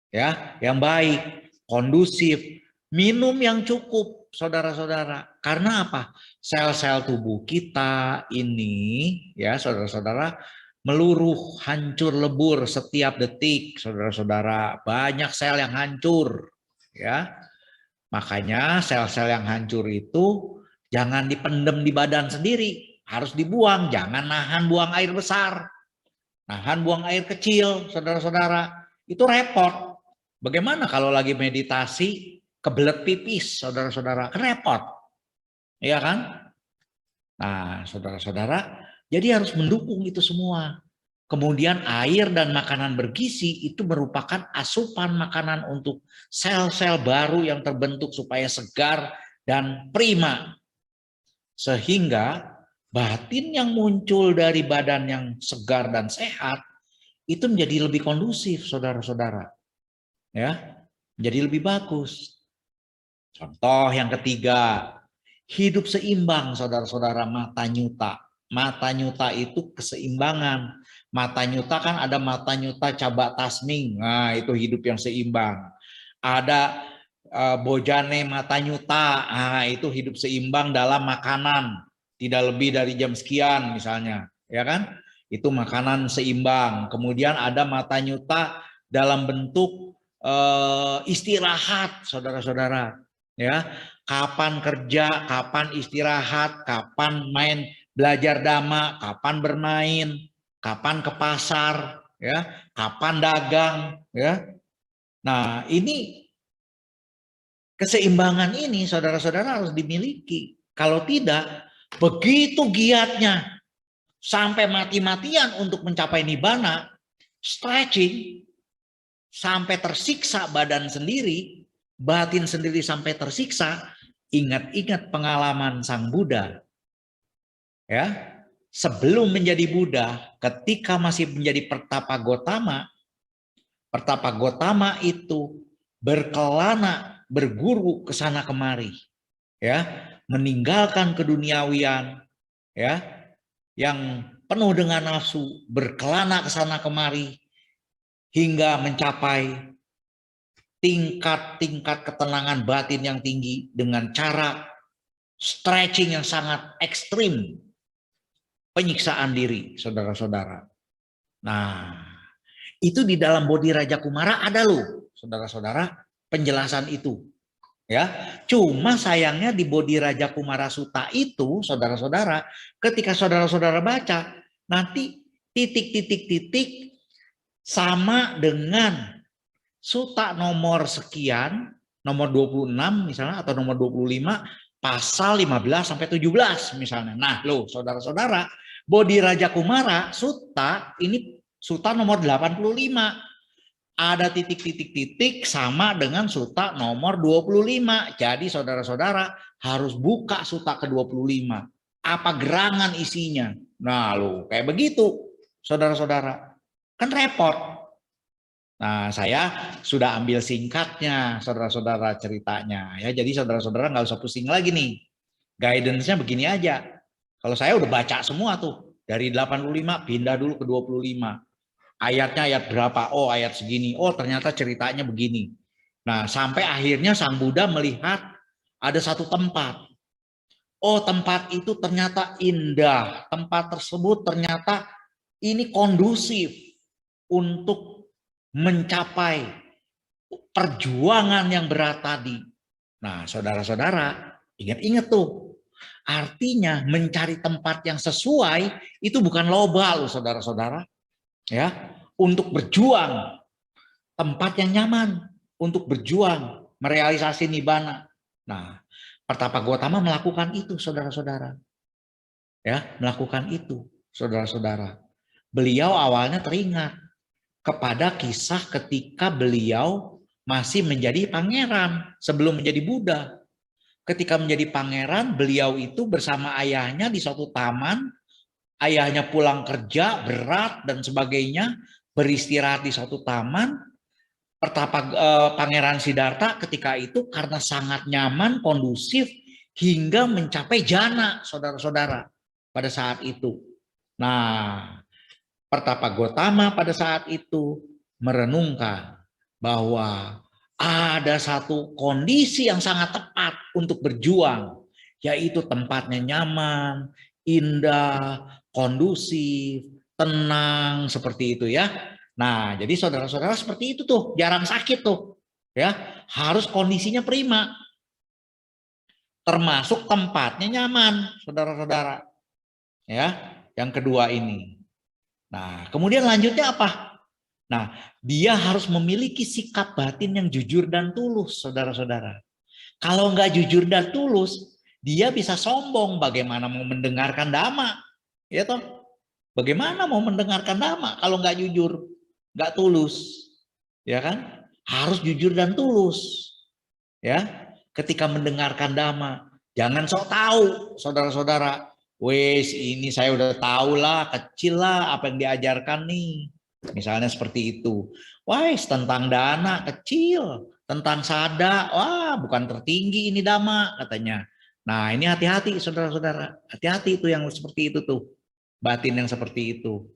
Ya, yang baik, kondusif. Minum yang cukup, saudara-saudara. Karena apa? Sel-sel tubuh kita ini, ya saudara-saudara, meluruh, hancur lebur setiap detik, saudara-saudara. Banyak sel yang hancur, ya. Makanya sel-sel yang hancur itu jangan dipendem di badan sendiri, harus dibuang. Jangan nahan buang air besar, nahan buang air kecil, saudara-saudara. Itu repot. Bagaimana kalau lagi meditasi kebelet pipis, saudara-saudara? Kan repot, iya kan? Nah, saudara-saudara, jadi harus mendukung itu semua. Kemudian air dan makanan bergizi itu merupakan asupan makanan untuk sel-sel baru yang terbentuk supaya segar dan prima. Sehingga batin yang muncul dari badan yang segar dan sehat itu menjadi lebih kondusif, saudara-saudara. Ya, menjadi lebih bagus. Contoh yang ketiga, hidup seimbang, saudara-saudara. Mata nyuta. Mata nyuta itu keseimbangan. Mata nyuta kan ada mata nyuta cabak tasming. Nah, itu hidup yang seimbang. Ada bojane mata nyuta. Nah, itu hidup seimbang dalam makanan. Tidak lebih dari jam sekian misalnya, ya kan? Itu makanan seimbang. Kemudian ada mata nyuta dalam bentuk istirahat, saudara-saudara. Ya, kapan kerja, kapan istirahat, kapan main belajar dhamma, kapan bermain, kapan ke pasar, ya, kapan dagang, ya. Nah, ini keseimbangan ini saudara-saudara harus dimiliki. Kalau tidak, begitu giatnya sampai mati-matian untuk mencapai nibbana, stretching sampai tersiksa badan sendiri, batin sendiri sampai tersiksa. Ingat-ingat pengalaman Sang Buddha. Ya, sebelum menjadi Buddha, ketika masih menjadi Pertapa Gotama itu berkelana, berguru ke sana kemari, ya, meninggalkan keduniawian, ya, yang penuh dengan nafsu, berkelana ke sana kemari hingga mencapai tingkat-tingkat ketenangan batin yang tinggi dengan cara stretching yang sangat ekstrim, penyiksaan diri, saudara-saudara. Nah, itu di dalam Bodhi Raja Kumara ada loh, saudara-saudara, penjelasan itu. Ya, cuma sayangnya di Bodhi Raja Kumara Sutta itu, saudara-saudara, ketika saudara-saudara baca, nanti titik-titik-titik sama dengan Sutta nomor sekian, nomor 26 misalnya, atau nomor 25, pasal 15 sampai 17 misalnya. Nah, loh saudara-saudara, Bodhi Raja Kumara Sutta ini Sutta nomor 85. Ada titik-titik-titik sama dengan Sutta nomor 25. Jadi saudara-saudara harus buka Sutta ke-25. Apa gerangan isinya? Nah, loh kayak begitu, saudara-saudara. Kan repot. Nah, saya sudah ambil singkatnya, saudara-saudara, ceritanya. Ya, jadi saudara-saudara nggak usah pusing lagi nih. Guidance-nya begini aja. Kalau saya udah baca semua tuh. Dari 85 pindah dulu ke 25. Ayatnya ayat berapa? Oh, ayat segini. Oh, ternyata ceritanya begini. Nah, sampai akhirnya Sang Buddha melihat ada satu tempat. Oh, tempat itu ternyata indah. Tempat tersebut ternyata ini kondusif untuk mencapai perjuangan yang berat tadi. Nah, saudara-saudara, ingat-ingat tuh. Artinya mencari tempat yang sesuai itu bukan loba loh, saudara-saudara. Ya, untuk berjuang, tempat yang nyaman untuk berjuang merealisasi nibbana. Nah, Pertapa Gotama melakukan itu, saudara-saudara. Ya, melakukan itu, saudara-saudara. Beliau awalnya teringat kepada kisah ketika beliau masih menjadi pangeran sebelum menjadi Buddha. Ketika menjadi pangeran, beliau itu bersama ayahnya di suatu taman. Ayahnya pulang kerja berat dan sebagainya, beristirahat di suatu taman. Pangeran Siddhartha ketika itu karena sangat nyaman, kondusif, hingga mencapai jana, saudara-saudara, pada saat itu. Nah, Pertapa Gotama pada saat itu merenungkan bahwa ada satu kondisi yang sangat tepat untuk berjuang, yaitu tempatnya nyaman, indah, kondusif, tenang, seperti itu ya. Nah, jadi saudara-saudara seperti itu tuh, jarang sakit tuh. Ya, harus kondisinya prima. Termasuk tempatnya nyaman, saudara-saudara. Ya, yang kedua ini. Nah, kemudian lanjutnya apa? Nah, dia harus memiliki sikap batin yang jujur dan tulus, saudara-saudara. Kalau nggak jujur dan tulus, dia bisa sombong. Bagaimana mau mendengarkan dhamma? Ya toh? Bagaimana mau mendengarkan dhamma kalau nggak jujur, nggak tulus? Ya kan? Harus jujur dan tulus. Ya, ketika mendengarkan dhamma, jangan sok tahu, saudara-saudara. Wes, ini saya udah tahu lah, kecil lah apa yang diajarkan nih. Misalnya seperti itu. Wes, tentang dana kecil, tentang sada, wah bukan tertinggi ini dhamma katanya. Nah, ini hati-hati saudara-saudara. Hati-hati itu yang seperti itu tuh. Batin yang seperti itu.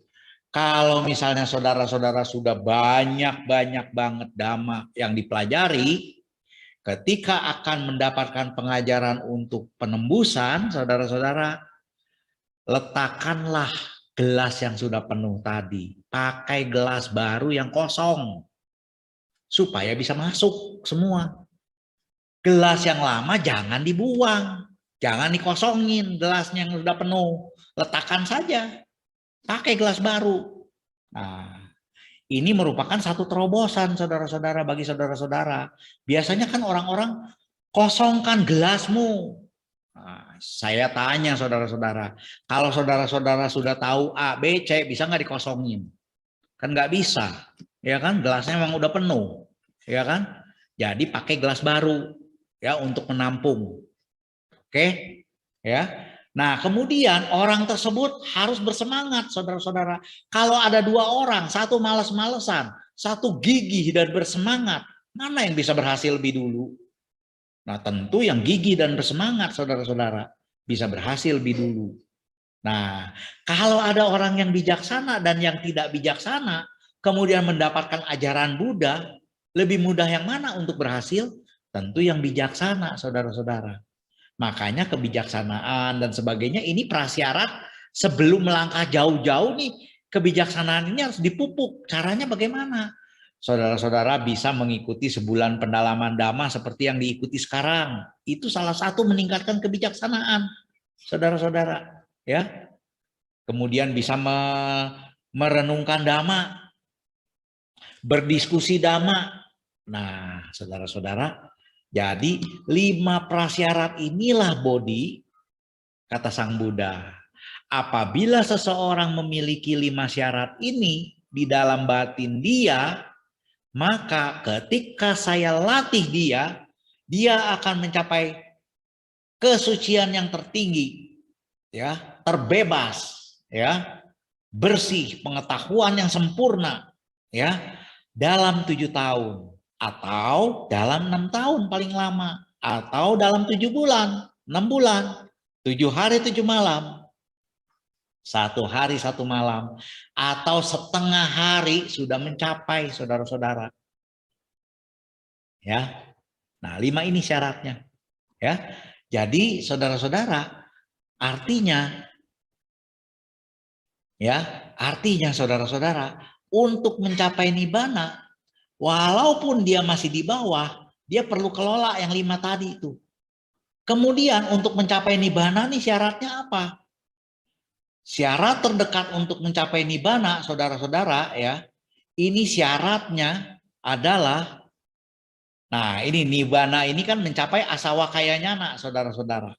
Kalau misalnya saudara-saudara sudah banyak-banyak banget dhamma yang dipelajari, ketika akan mendapatkan pengajaran untuk penembusan, saudara-saudara, letakkanlah gelas yang sudah penuh tadi. Pakai gelas baru yang kosong, supaya bisa masuk semua. Gelas yang lama jangan dibuang, jangan dikosongin gelasnya yang sudah penuh. Letakkan saja, pakai gelas baru. Nah, ini merupakan satu terobosan saudara-saudara bagi saudara-saudara. Biasanya kan orang-orang kosongkan gelasmu. Nah, saya tanya saudara-saudara, kalau saudara-saudara sudah tahu A, B, C, bisa nggak dikosongin? Kan nggak bisa, ya kan? Gelasnya memang udah penuh, ya kan? Jadi pakai gelas baru, ya untuk menampung. Oke, ya. Nah, kemudian orang tersebut harus bersemangat, saudara-saudara. Kalau ada dua orang, satu malas-malesan, satu gigih dan bersemangat, mana yang bisa berhasil lebih dulu? Nah, tentu yang gigih dan bersemangat, saudara-saudara, bisa berhasil lebih dulu. Nah, kalau ada orang yang bijaksana dan yang tidak bijaksana, kemudian mendapatkan ajaran Buddha, lebih mudah yang mana untuk berhasil? Tentu yang bijaksana, saudara-saudara. Makanya kebijaksanaan dan sebagainya ini prasyarat sebelum melangkah jauh-jauh nih, kebijaksanaan ini harus dipupuk. Caranya bagaimana? Saudara-saudara bisa mengikuti sebulan pendalaman dhamma seperti yang diikuti sekarang. Itu salah satu meningkatkan kebijaksanaan, saudara-saudara. Ya, kemudian bisa merenungkan dhamma, berdiskusi dhamma. Nah, saudara-saudara, jadi 5 prasyarat inilah Bodhi, kata Sang Buddha. Apabila seseorang memiliki 5 syarat ini di dalam batin dia, maka ketika saya latih dia, dia akan mencapai kesucian yang tertinggi, ya, terbebas, ya, bersih, pengetahuan yang sempurna, ya, dalam 7 tahun. Atau dalam 6 tahun paling lama, atau dalam 7 bulan, 6 bulan, 7 hari 7 malam, 1 hari 1 malam, atau setengah hari sudah mencapai, saudara-saudara. Ya, nah 5 ini syaratnya. Ya, jadi saudara-saudara, artinya, ya, artinya saudara-saudara, untuk mencapai nibbana, walaupun dia masih di bawah, dia perlu kelola yang 5 tadi itu. Kemudian untuk mencapai nibbana nih syaratnya apa? Syarat terdekat untuk mencapai nibbana, saudara-saudara, ya, ini syaratnya adalah, nah ini nibbana ini kan mencapai asawakaya nyana, saudara-saudara.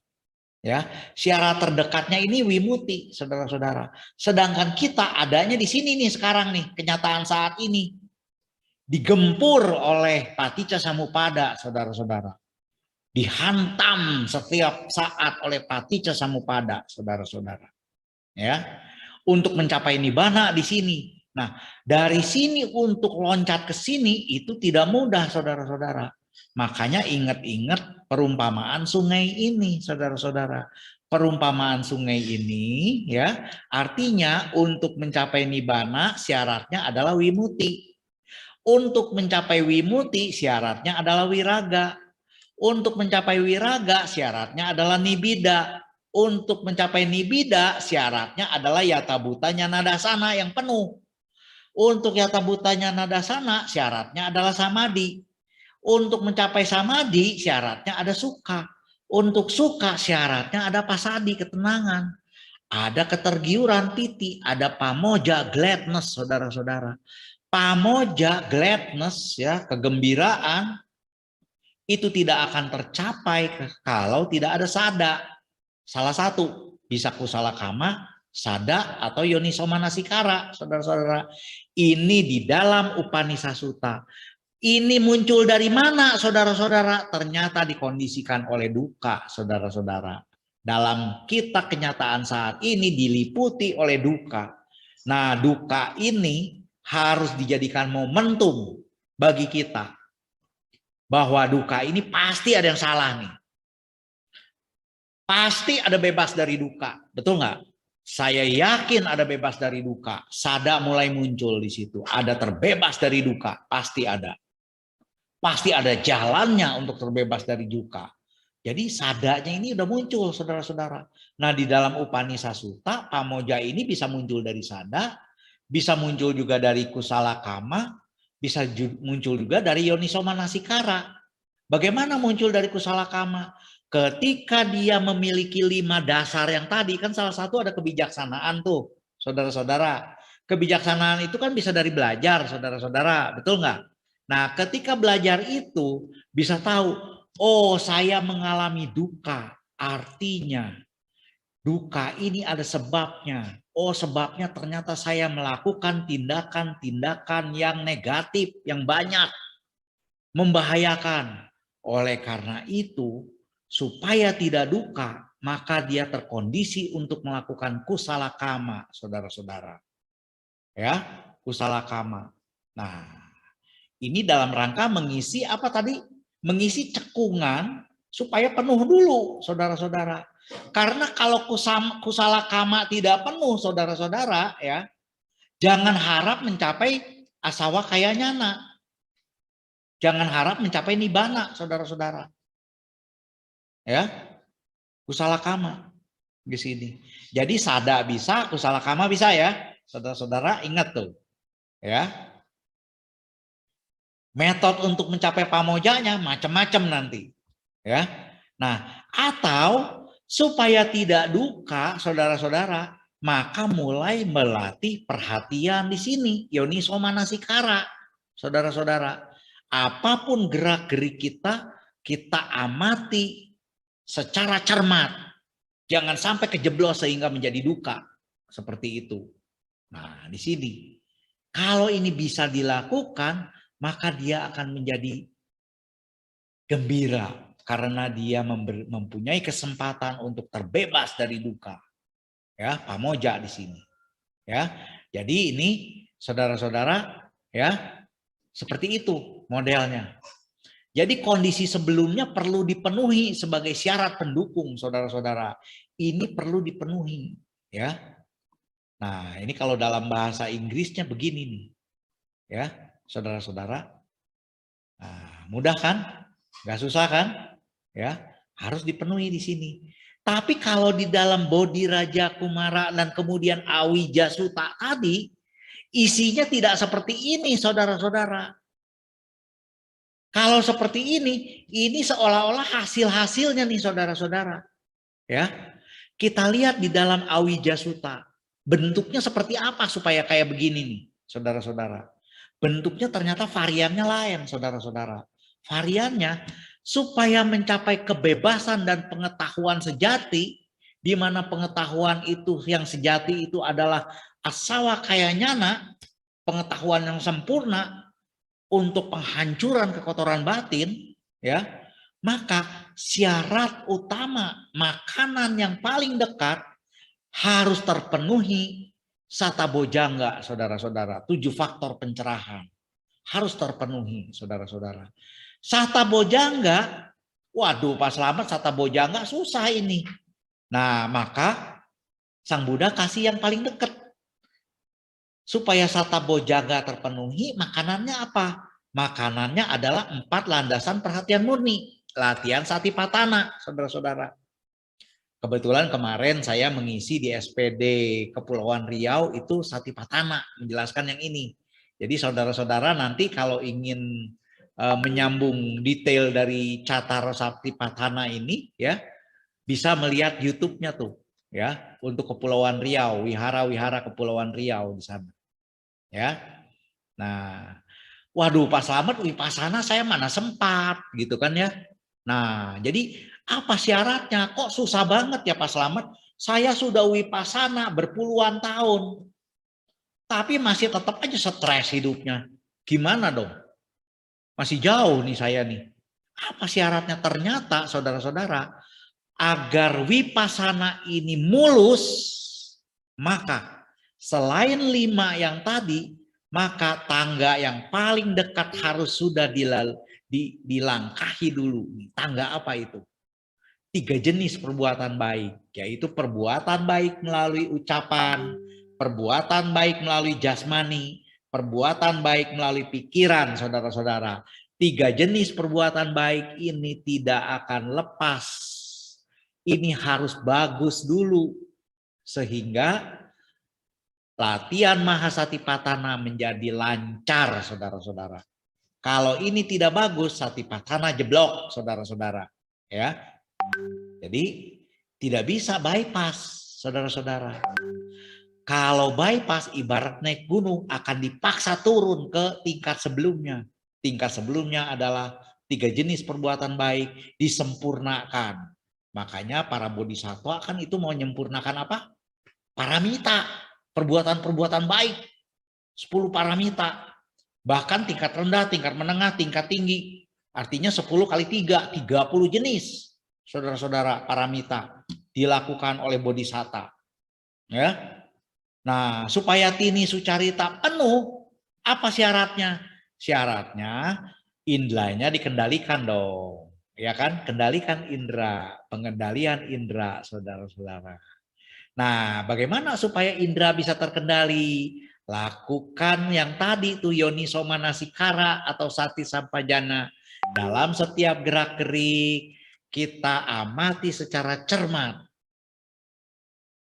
Ya, syarat terdekatnya ini wimuti, saudara-saudara. Sedangkan kita adanya di sini nih sekarang nih, kenyataan saat ini. Digempur oleh paticca samuppada, saudara-saudara. Dihantam setiap saat oleh paticca samuppada, saudara-saudara. Ya, untuk mencapai nibbana di sini Nah, dari sini untuk loncat ke sini itu tidak mudah, saudara-saudara. Makanya ingat-ingat perumpamaan sungai ini, saudara-saudara. Perumpamaan sungai ini ya, artinya untuk mencapai nibbana syaratnya adalah wimuti. Untuk mencapai wimuti syaratnya adalah wiraga. Untuk mencapai wiraga syaratnya adalah nibida. Untuk mencapai nibida syaratnya adalah yata butanya nadasana yang penuh. Untuk yata butanya nadasana syaratnya adalah samadhi. Untuk mencapai samadhi syaratnya ada suka. Untuk suka syaratnya ada pasadi, ketenangan. Ada ketergiuran, piti. Ada pamoja, gladness, saudara-saudara. Pamoja, gladness, ya, kegembiraan, itu tidak akan tercapai kalau tidak ada sada. Salah satu, bisa kusala kama, sada, atau yoniso manasikara, saudara-saudara. Ini di dalam Upanishad Sutta. Ini muncul dari mana, saudara-saudara? Ternyata dikondisikan oleh duka, saudara-saudara. Dalam kita kenyataan saat ini diliputi oleh duka. Nah, duka ini harus dijadikan momentum bagi kita. Bahwa duka ini pasti ada yang salah nih. Pasti ada bebas dari duka, betul nggak? Saya yakin ada bebas dari duka. Sada mulai muncul di situ. Ada terbebas dari duka, pasti ada. Pasti ada jalannya untuk terbebas dari duka. Jadi sadanya ini udah muncul, saudara-saudara. Nah, di dalam Upanishad Sutta, pamoja ini bisa muncul dari sada, bisa muncul juga dari kusala kama, bisa muncul juga dari yoniso manasikara. Bagaimana muncul dari kusala kama? Ketika dia memiliki 5 dasar yang tadi, kan salah satu ada kebijaksanaan tuh, saudara-saudara. Kebijaksanaan itu kan bisa dari belajar, saudara-saudara, betul nggak? Nah, ketika belajar itu bisa tahu, oh saya mengalami duka, artinya duka ini ada sebabnya. Oh sebabnya ternyata saya melakukan tindakan-tindakan yang negatif, yang banyak, membahayakan. Oleh karena itu, supaya tidak duka, maka dia terkondisi untuk melakukan kusala kama, saudara-saudara. Ya, kusala kama. Nah, ini dalam rangka mengisi apa tadi? Mengisi cekungan supaya penuh dulu, saudara-saudara. Karena kalau kusala kama tidak penuh, saudara-saudara, ya, jangan harap mencapai asawa kaya nyana. Jangan harap mencapai nibbana, saudara-saudara. Ya, kusala kama di sini. Jadi sada bisa, kusala kama bisa ya, saudara-saudara, ingat tuh, ya. Metode untuk mencapai pamojanya macam-macam nanti, ya. Nah, atau supaya tidak duka, saudara-saudara, maka mulai melatih perhatian di sini, yoniso manasikara, saudara-saudara. Apapun gerak-gerik kita amati secara cermat. Jangan sampai kejeblos sehingga menjadi duka. Seperti itu. Nah, di sini. Kalau ini bisa dilakukan, maka dia akan menjadi gembira. Karena dia mempunyai kesempatan untuk terbebas dari duka. Ya, pamoja di sini. Ya, jadi ini saudara-saudara, ya, seperti itu modelnya. Jadi kondisi sebelumnya perlu dipenuhi sebagai syarat pendukung, saudara-saudara. Ini perlu dipenuhi, ya. Nah, ini kalau dalam bahasa Inggrisnya begini nih, ya, saudara-saudara. Nah, mudah kan? Gak susah kan? Ya, harus dipenuhi di sini. Tapi kalau di dalam Bodhi Raja Kumara dan kemudian Awija Sutta tadi, isinya tidak seperti ini, saudara-saudara. Kalau seperti ini seolah-olah hasil-hasilnya nih saudara-saudara. Ya, kita lihat di dalam Awija Sutta. Bentuknya seperti apa supaya kayak begini nih, saudara-saudara. Bentuknya ternyata variannya lain, saudara-saudara. Variannya supaya mencapai kebebasan dan pengetahuan sejati, di mana pengetahuan itu yang sejati itu adalah asawa kaya nyana, pengetahuan yang sempurna, untuk penghancuran kekotoran batin, ya, maka syarat utama makanan yang paling dekat harus terpenuhi Satabojangga, saudara-saudara, 7 faktor pencerahan harus terpenuhi, saudara-saudara. Satabojangga, waduh Pak Slamet, satabojangga susah ini. Nah, maka Sang Buddha kasih yang paling dekat. Supaya satabojangga terpenuhi, makanannya apa? Makanannya adalah 4 landasan perhatian murni. Latihan satipatthana, saudara-saudara. Kebetulan kemarin saya mengisi di SPD Kepulauan Riau itu satipatthana, menjelaskan yang ini. Jadi saudara-saudara nanti kalau ingin menyambung detail dari Catar Satipatthana ini ya, bisa melihat YouTube-nya tuh ya, untuk Kepulauan Riau, wihara-wihara Kepulauan Riau di sana. Ya. Nah, waduh Pak Slamet Vipassana saya mana sempat gitu kan ya. Nah, jadi apa syaratnya? Kok susah banget ya Pak Slamet? Saya sudah Vipassana berpuluhan tahun. Tapi masih tetap aja stres hidupnya. Gimana dong? Masih jauh nih saya nih. Apa syaratnya? Ternyata saudara-saudara, agar Vipassana ini mulus, maka selain 5 yang tadi, maka tangga yang paling dekat harus sudah dilangkahi dulu. Tangga apa itu? 3 jenis perbuatan baik, yaitu perbuatan baik melalui ucapan, perbuatan baik melalui jasmani, perbuatan baik melalui pikiran, saudara-saudara. 3 jenis perbuatan baik ini tidak akan lepas. Ini harus bagus dulu, sehingga latihan Mahasatipatthana menjadi lancar, saudara-saudara. Kalau ini tidak bagus, Satipatthana jeblok, saudara-saudara. Ya, jadi tidak bisa bypass, saudara-saudara. Kalau bypass ibarat naik gunung akan dipaksa turun ke tingkat sebelumnya. Tingkat sebelumnya adalah 3 jenis perbuatan baik disempurnakan. Makanya para bodhisattva kan itu mau menyempurnakan apa? Paramita, perbuatan-perbuatan baik. 10 paramita. Bahkan tingkat rendah, tingkat menengah, tingkat tinggi. Artinya 10 kali 3, 30 jenis. Saudara-saudara paramita dilakukan oleh bodhisatta. Ya. Nah, supaya tini sucarita penuh, apa syaratnya? Syaratnya indranya dikendalikan dong. Ya kan? Kendalikan indera, pengendalian indera, saudara-saudara. Nah, bagaimana supaya indera bisa terkendali? Lakukan yang tadi tuh yoniso manasikara atau sati sampajana. Dalam setiap gerak-gerik kita amati secara cermat.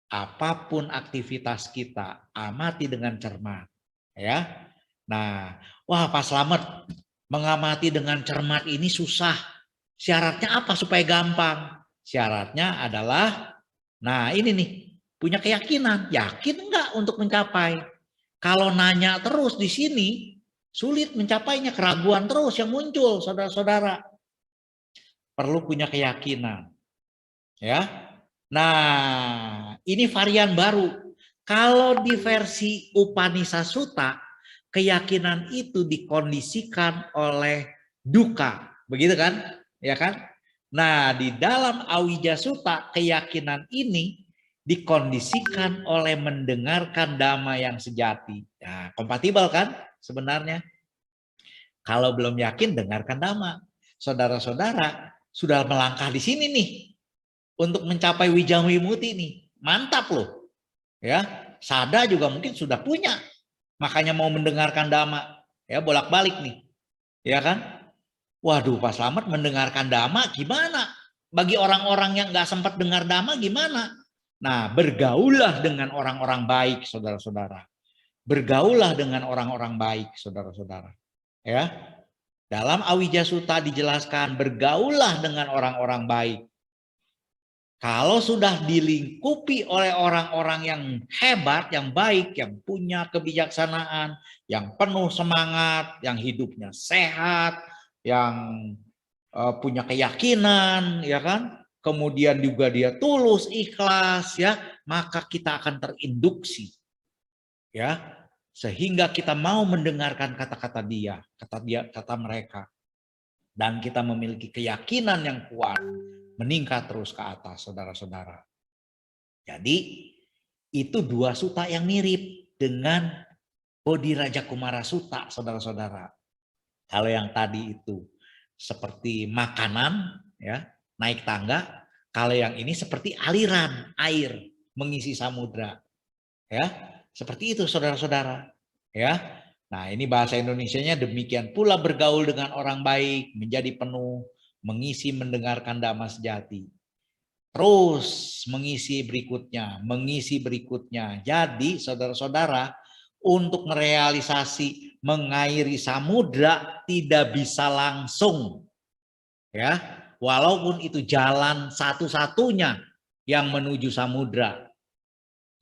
Apapun aktivitas kita, amati dengan cermat. Ya. Nah, wah Pak Slamet, mengamati dengan cermat ini susah. Syaratnya apa supaya gampang? Syaratnya adalah, nah ini nih, punya keyakinan. Yakin enggak untuk mencapai? Kalau nanya terus di sini, sulit mencapainya, keraguan terus yang muncul, saudara-saudara. Perlu punya keyakinan. Ya. Nah, ini varian baru. Kalau di versi Upanishad Sutta, keyakinan itu dikondisikan oleh dukkha, begitu kan? Ya kan? Nah, di dalam Awija Sutta, keyakinan ini dikondisikan oleh mendengarkan dhamma yang sejati. Nah, kompatibel kan sebenarnya? Kalau belum yakin, dengarkan dhamma. Saudara-saudara sudah melangkah di sini nih untuk mencapai Wijang Wimuti nih. Mantap loh. Ya, Sada juga mungkin sudah punya. Makanya mau mendengarkan dhamma. Ya, bolak-balik nih. Ya kan? Waduh, Pak Slamet mendengarkan dhamma gimana? Bagi orang-orang yang nggak sempat dengar dhamma gimana? Nah, bergaullah dengan orang-orang baik, saudara-saudara. Bergaullah dengan orang-orang baik, saudara-saudara. Ya. Dalam Awija Sutta dijelaskan bergaullah dengan orang-orang baik. Kalau sudah dilingkupi oleh orang-orang yang hebat, yang baik, yang punya kebijaksanaan, yang penuh semangat, yang hidupnya sehat, yang punya keyakinan, ya kan? Kemudian juga dia tulus, ikhlas, ya, maka kita akan terinduksi, ya, sehingga kita mau mendengarkan kata-kata dia, kata mereka, dan kita memiliki keyakinan yang kuat. Meningkat terus ke atas, saudara-saudara. Jadi Itu dua suta yang mirip dengan Bodhi Raja Kumara Suta, saudara-saudara. Kalau yang tadi itu seperti makanan, ya, naik tangga. Kalau yang ini seperti aliran air mengisi samudra, ya, seperti itu, saudara-saudara. Ya, nah ini bahasa Indonesianya demikian pula bergaul dengan orang baik, menjadi penuh, mengisi, mendengarkan dhamma sejati. Terus mengisi berikutnya. Jadi saudara-saudara, untuk merealisasi mengairi samudra tidak bisa langsung, ya, walaupun itu jalan satu-satunya yang menuju samudra,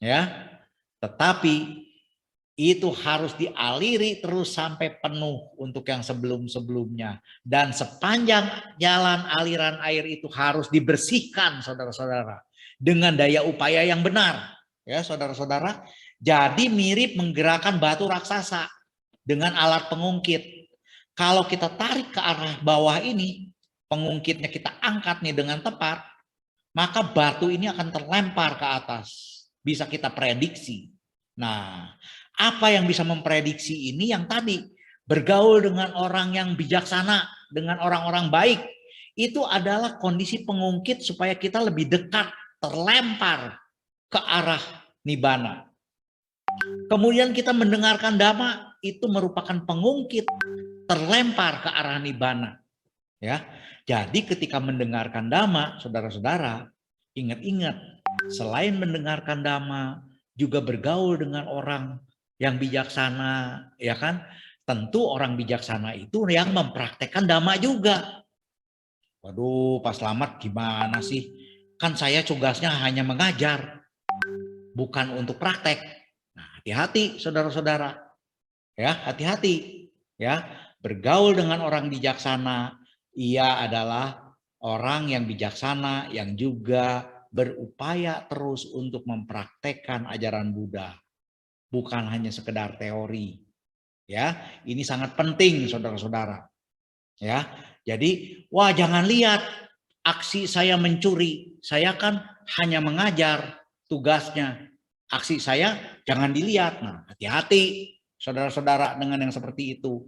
ya, tetapi itu harus dialiri terus sampai penuh untuk yang sebelum-sebelumnya. Dan sepanjang jalan aliran air itu harus dibersihkan, saudara-saudara, dengan daya upaya yang benar, ya, saudara-saudara. Jadi mirip menggerakkan batu raksasa dengan alat pengungkit. Kalau kita tarik ke arah bawah ini, pengungkitnya kita angkat nih dengan tepat, maka batu ini akan terlempar ke atas. Bisa kita prediksi. Nah, apa yang bisa memprediksi ini? Yang tadi, bergaul dengan orang yang bijaksana, dengan orang-orang baik, itu adalah kondisi pengungkit supaya kita lebih dekat, terlempar ke arah nibbana. Kemudian kita mendengarkan dhamma, itu merupakan pengungkit, terlempar ke arah nibbana. Ya, jadi ketika mendengarkan dhamma, saudara-saudara, ingat-ingat, selain mendengarkan dhamma, juga bergaul dengan orang yang bijaksana, ya kan? Tentu orang bijaksana itu yang mempraktekkan dhamma juga. Waduh, Pak Slamet gimana sih? Kan saya tugasnya hanya mengajar, bukan untuk praktek. Nah, hati-hati saudara-saudara. Ya, hati-hati. Ya, bergaul dengan orang bijaksana, ia adalah orang yang bijaksana yang juga berupaya terus untuk mempraktekkan ajaran Buddha. Bukan hanya sekedar teori. Ya, ini sangat penting saudara-saudara. Ya, jadi wah jangan lihat aksi saya mencuri, saya kan hanya mengajar tugasnya. Aksi saya jangan dilihat. Nah, hati-hati saudara-saudara dengan yang seperti itu.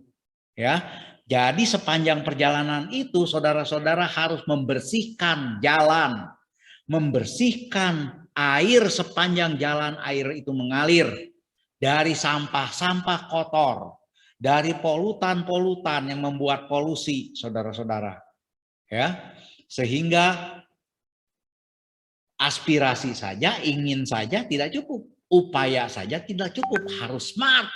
Ya, jadi sepanjang perjalanan itu saudara-saudara harus membersihkan jalan, membersihkan air sepanjang jalan air itu mengalir dari sampah-sampah kotor, dari polutan-polutan yang membuat polusi, saudara-saudara. Ya, sehingga aspirasi saja, ingin saja tidak cukup, upaya saja tidak cukup, harus smart.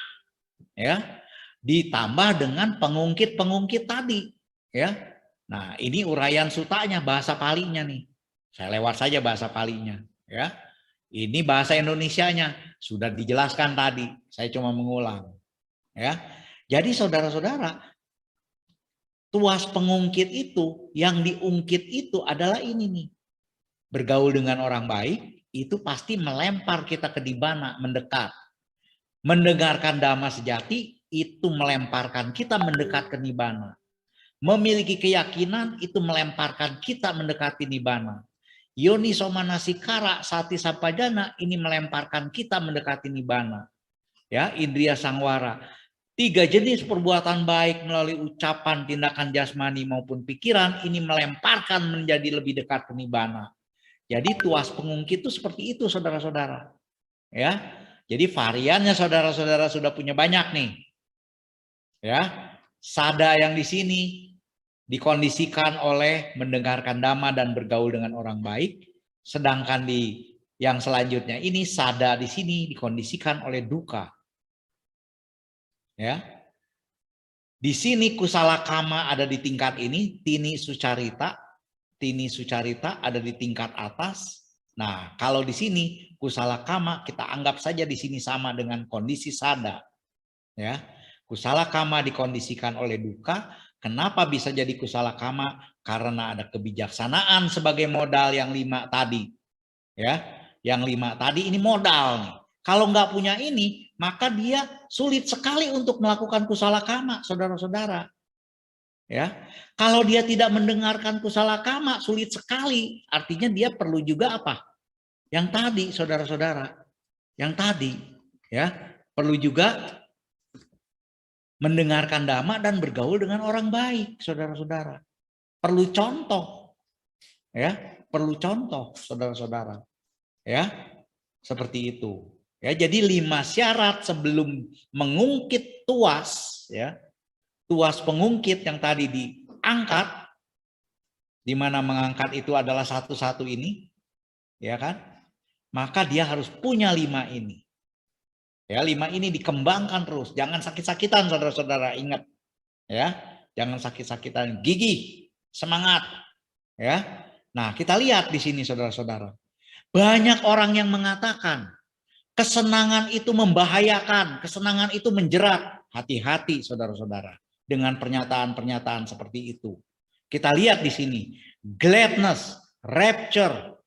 Ya, ditambah dengan pengungkit-pengungkit tadi, ya. Nah, ini uraian sutanya, bahasa Palinya nih. Saya lewat saja bahasa Palinya, ya. Ini bahasa Indonesianya sudah dijelaskan tadi, saya cuma mengulang, ya. Jadi saudara-saudara, tuas pengungkit itu, yang diungkit itu adalah ini nih. Bergaul dengan orang baik itu pasti melempar kita ke nibbana, mendekat. Mendengarkan dhamma sejati itu melemparkan kita mendekat ke nibbana. Memiliki keyakinan itu melemparkan kita mendekati nibbana. Yoniso manasikara sati sampajana ini melemparkan kita mendekati nibbana. Ya, indriya sangwara. 3 jenis perbuatan baik melalui ucapan, tindakan jasmani maupun pikiran ini melemparkan menjadi lebih dekat ke nibbana. Jadi tuas pengungkit itu seperti itu saudara-saudara. Ya. Jadi variannya saudara-saudara sudah punya banyak nih. Ya. Sada yang di sini dikondisikan oleh mendengarkan dhamma dan bergaul dengan orang baik, sedangkan di yang selanjutnya ini sada di sini dikondisikan oleh duka. Ya. Di sini kusala kama ada di tingkat ini, tini sucarita ada di tingkat atas. Nah, kalau di sini kusala kama kita anggap saja di sini sama dengan kondisi sada. Ya. Kusala kama dikondisikan oleh duka. Kenapa bisa jadi kusala kama? Karena ada kebijaksanaan sebagai modal yang 5 tadi. Ya, yang 5 tadi ini modal nih. Kalau nggak punya ini, maka dia sulit sekali untuk melakukan kusala kama, saudara-saudara. Ya, kalau dia tidak mendengarkan kusala kama, sulit sekali. Artinya dia perlu juga apa? Yang tadi, saudara-saudara. yang tadi, ya. Perlu juga mendengarkan dhamma dan bergaul dengan orang baik, saudara-saudara. Perlu contoh, ya, perlu contoh, saudara-saudara, ya, seperti itu. Ya, jadi 5 syarat sebelum mengungkit tuas, ya, tuas pengungkit yang tadi diangkat, di mana mengangkat itu adalah satu-satu ini, ya kan? Maka dia harus punya 5 ini. Ya, 5 ini dikembangkan terus. Jangan sakit-sakitan, saudara-saudara, ingat. Ya, jangan sakit-sakitan, gigih, semangat, ya. Nah, kita lihat di sini, saudara-saudara. Banyak orang yang mengatakan kesenangan itu membahayakan, kesenangan itu menjerat. Hati-hati, saudara-saudara, dengan pernyataan-pernyataan seperti itu. Kita lihat di sini, gladness, rapture,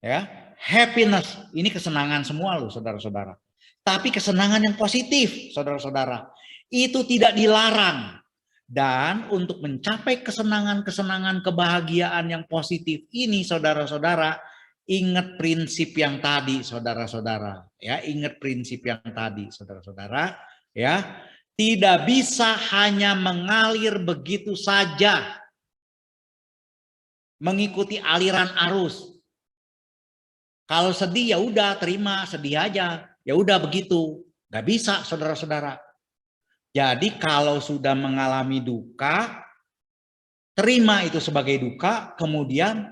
ya, happiness, ini kesenangan semua loh, saudara-saudara. Tapi kesenangan yang positif, saudara-saudara, itu tidak dilarang. Dan untuk mencapai kesenangan-kesenangan kebahagiaan yang positif ini, saudara-saudara, ingat prinsip yang tadi, saudara-saudara. Ya, ingat prinsip yang tadi, saudara-saudara. Ya, tidak bisa hanya mengalir begitu saja, mengikuti aliran arus. Kalau sedih ya udah terima, sedih aja. Ya udah begitu. Gak bisa, saudara-saudara. Jadi kalau sudah mengalami duka, terima itu sebagai duka, kemudian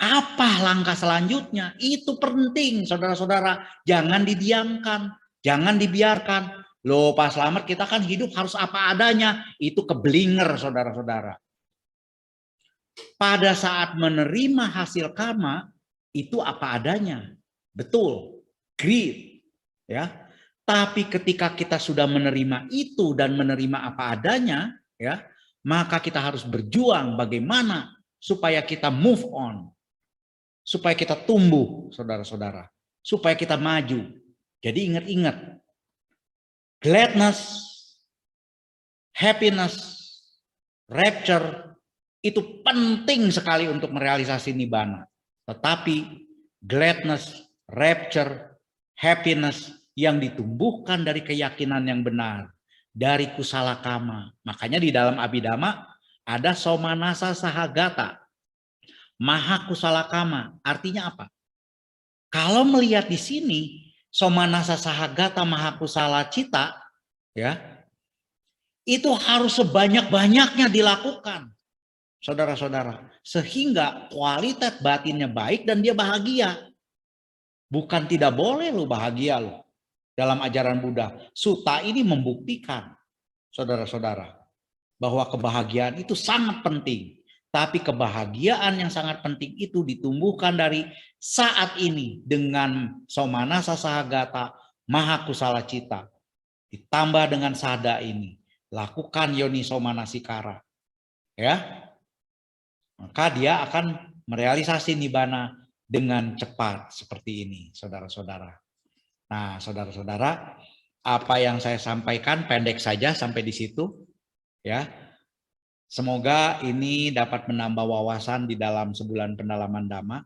apa langkah selanjutnya? Itu penting, saudara-saudara. Jangan didiamkan, jangan dibiarkan. Loh, Pak Slamet, kita kan hidup harus apa adanya. Itu keblinger, saudara-saudara. Pada saat menerima hasil karma, itu apa adanya. Betul, greed, ya. Tapi ketika kita sudah menerima itu dan menerima apa adanya, ya, maka kita harus berjuang bagaimana supaya kita move on, supaya kita tumbuh, saudara-saudara, supaya kita maju. Jadi ingat-ingat, gladness, happiness, rapture, itu penting sekali untuk merealisasi nibbana. Tetapi gladness, rapture, happiness yang ditumbuhkan dari keyakinan yang benar, dari kusala kama. Makanya di dalam Abhidhamma ada somanasa sahagata, maha kusala kama. Artinya apa? Kalau melihat di sini somanasa sahagata maha kusala cita, ya, itu harus sebanyak-banyaknya dilakukan, saudara-saudara, sehingga kualitas batinnya baik dan dia bahagia. Bukan tidak boleh lo bahagia lo. Dalam ajaran Buddha, sutta ini membuktikan, saudara-saudara, bahwa kebahagiaan itu sangat penting. Tapi kebahagiaan yang sangat penting itu ditumbuhkan dari saat ini dengan somanasa sahagata maha kusala cita. Ditambah dengan sada ini, lakukan yoniso manasikara. Ya, maka dia akan merealisasi nibbana dengan cepat seperti ini, saudara-saudara. Nah, saudara-saudara, apa yang saya sampaikan pendek saja sampai di situ, ya. Semoga ini dapat menambah wawasan di dalam sebulan pendalaman Dhamma.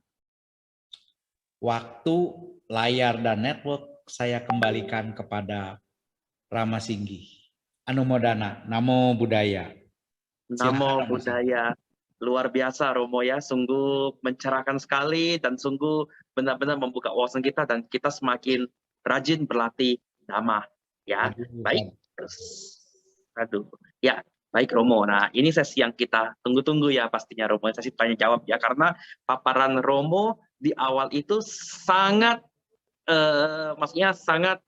Waktu, layar, dan network saya kembalikan kepada Rama Singgi. Anumodana, Namo Buddhaya. Namo Buddhaya. Luar biasa Romo ya, sungguh mencerahkan sekali dan sungguh benar-benar membuka wawasan kita dan kita semakin rajin berlatih Dhamma ya. Baik. Aduh. Ya, baik Romo. Nah, ini sesi yang kita tunggu-tunggu ya pastinya Romo, sesi tanya jawab ya, karena paparan Romo di awal itu sangat maksudnya sangat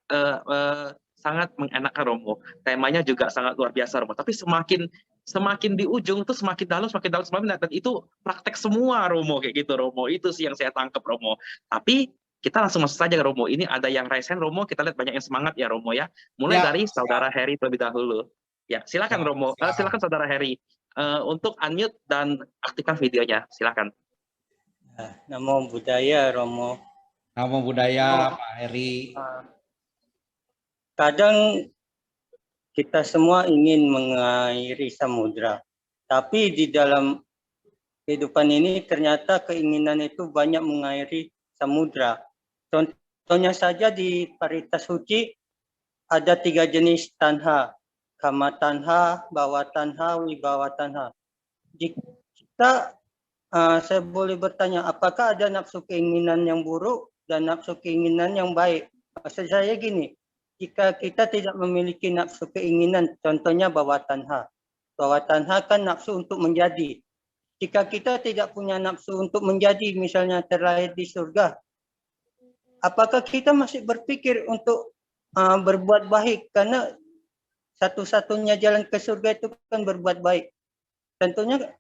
sangat mengenakan Romo. Temanya juga sangat luar biasa Romo. Tapi semakin di ujung tuh semakin dalam, dan itu praktek semua Romo kayak gitu Romo. Itu sih yang saya tangkap Romo. Tapi kita langsung masuk saja Romo. Ini ada yang raise hand Romo, kita lihat banyak yang semangat ya Romo ya. Mulai dari Saudara Heri terlebih dahulu. Ya, silakan Romo. Silakan Saudara Heri untuk unmute dan aktifkan videonya. Silakan. Namo Buddhaya Romo. Namo Buddhaya Pak Heri. Kadang kita semua ingin mengairi samudra, tapi di dalam kehidupan ini ternyata keinginan itu banyak mengairi samudra. Contohnya saja di Parita Suci ada 3 jenis tanha, kama tanha, bawa tanha, wibawa tanha. Jika saya boleh bertanya, apakah ada nafsu keinginan yang buruk dan nafsu keinginan yang baik? Maksud saya gini, jika kita tidak memiliki nafsu keinginan, contohnya bawa tanha. Bawa tanha kan nafsu untuk menjadi. Jika kita tidak punya nafsu untuk menjadi, misalnya terlahir di surga, apakah kita masih berpikir untuk berbuat baik? Karena satu-satunya jalan ke surga itu kan berbuat baik. Tentunya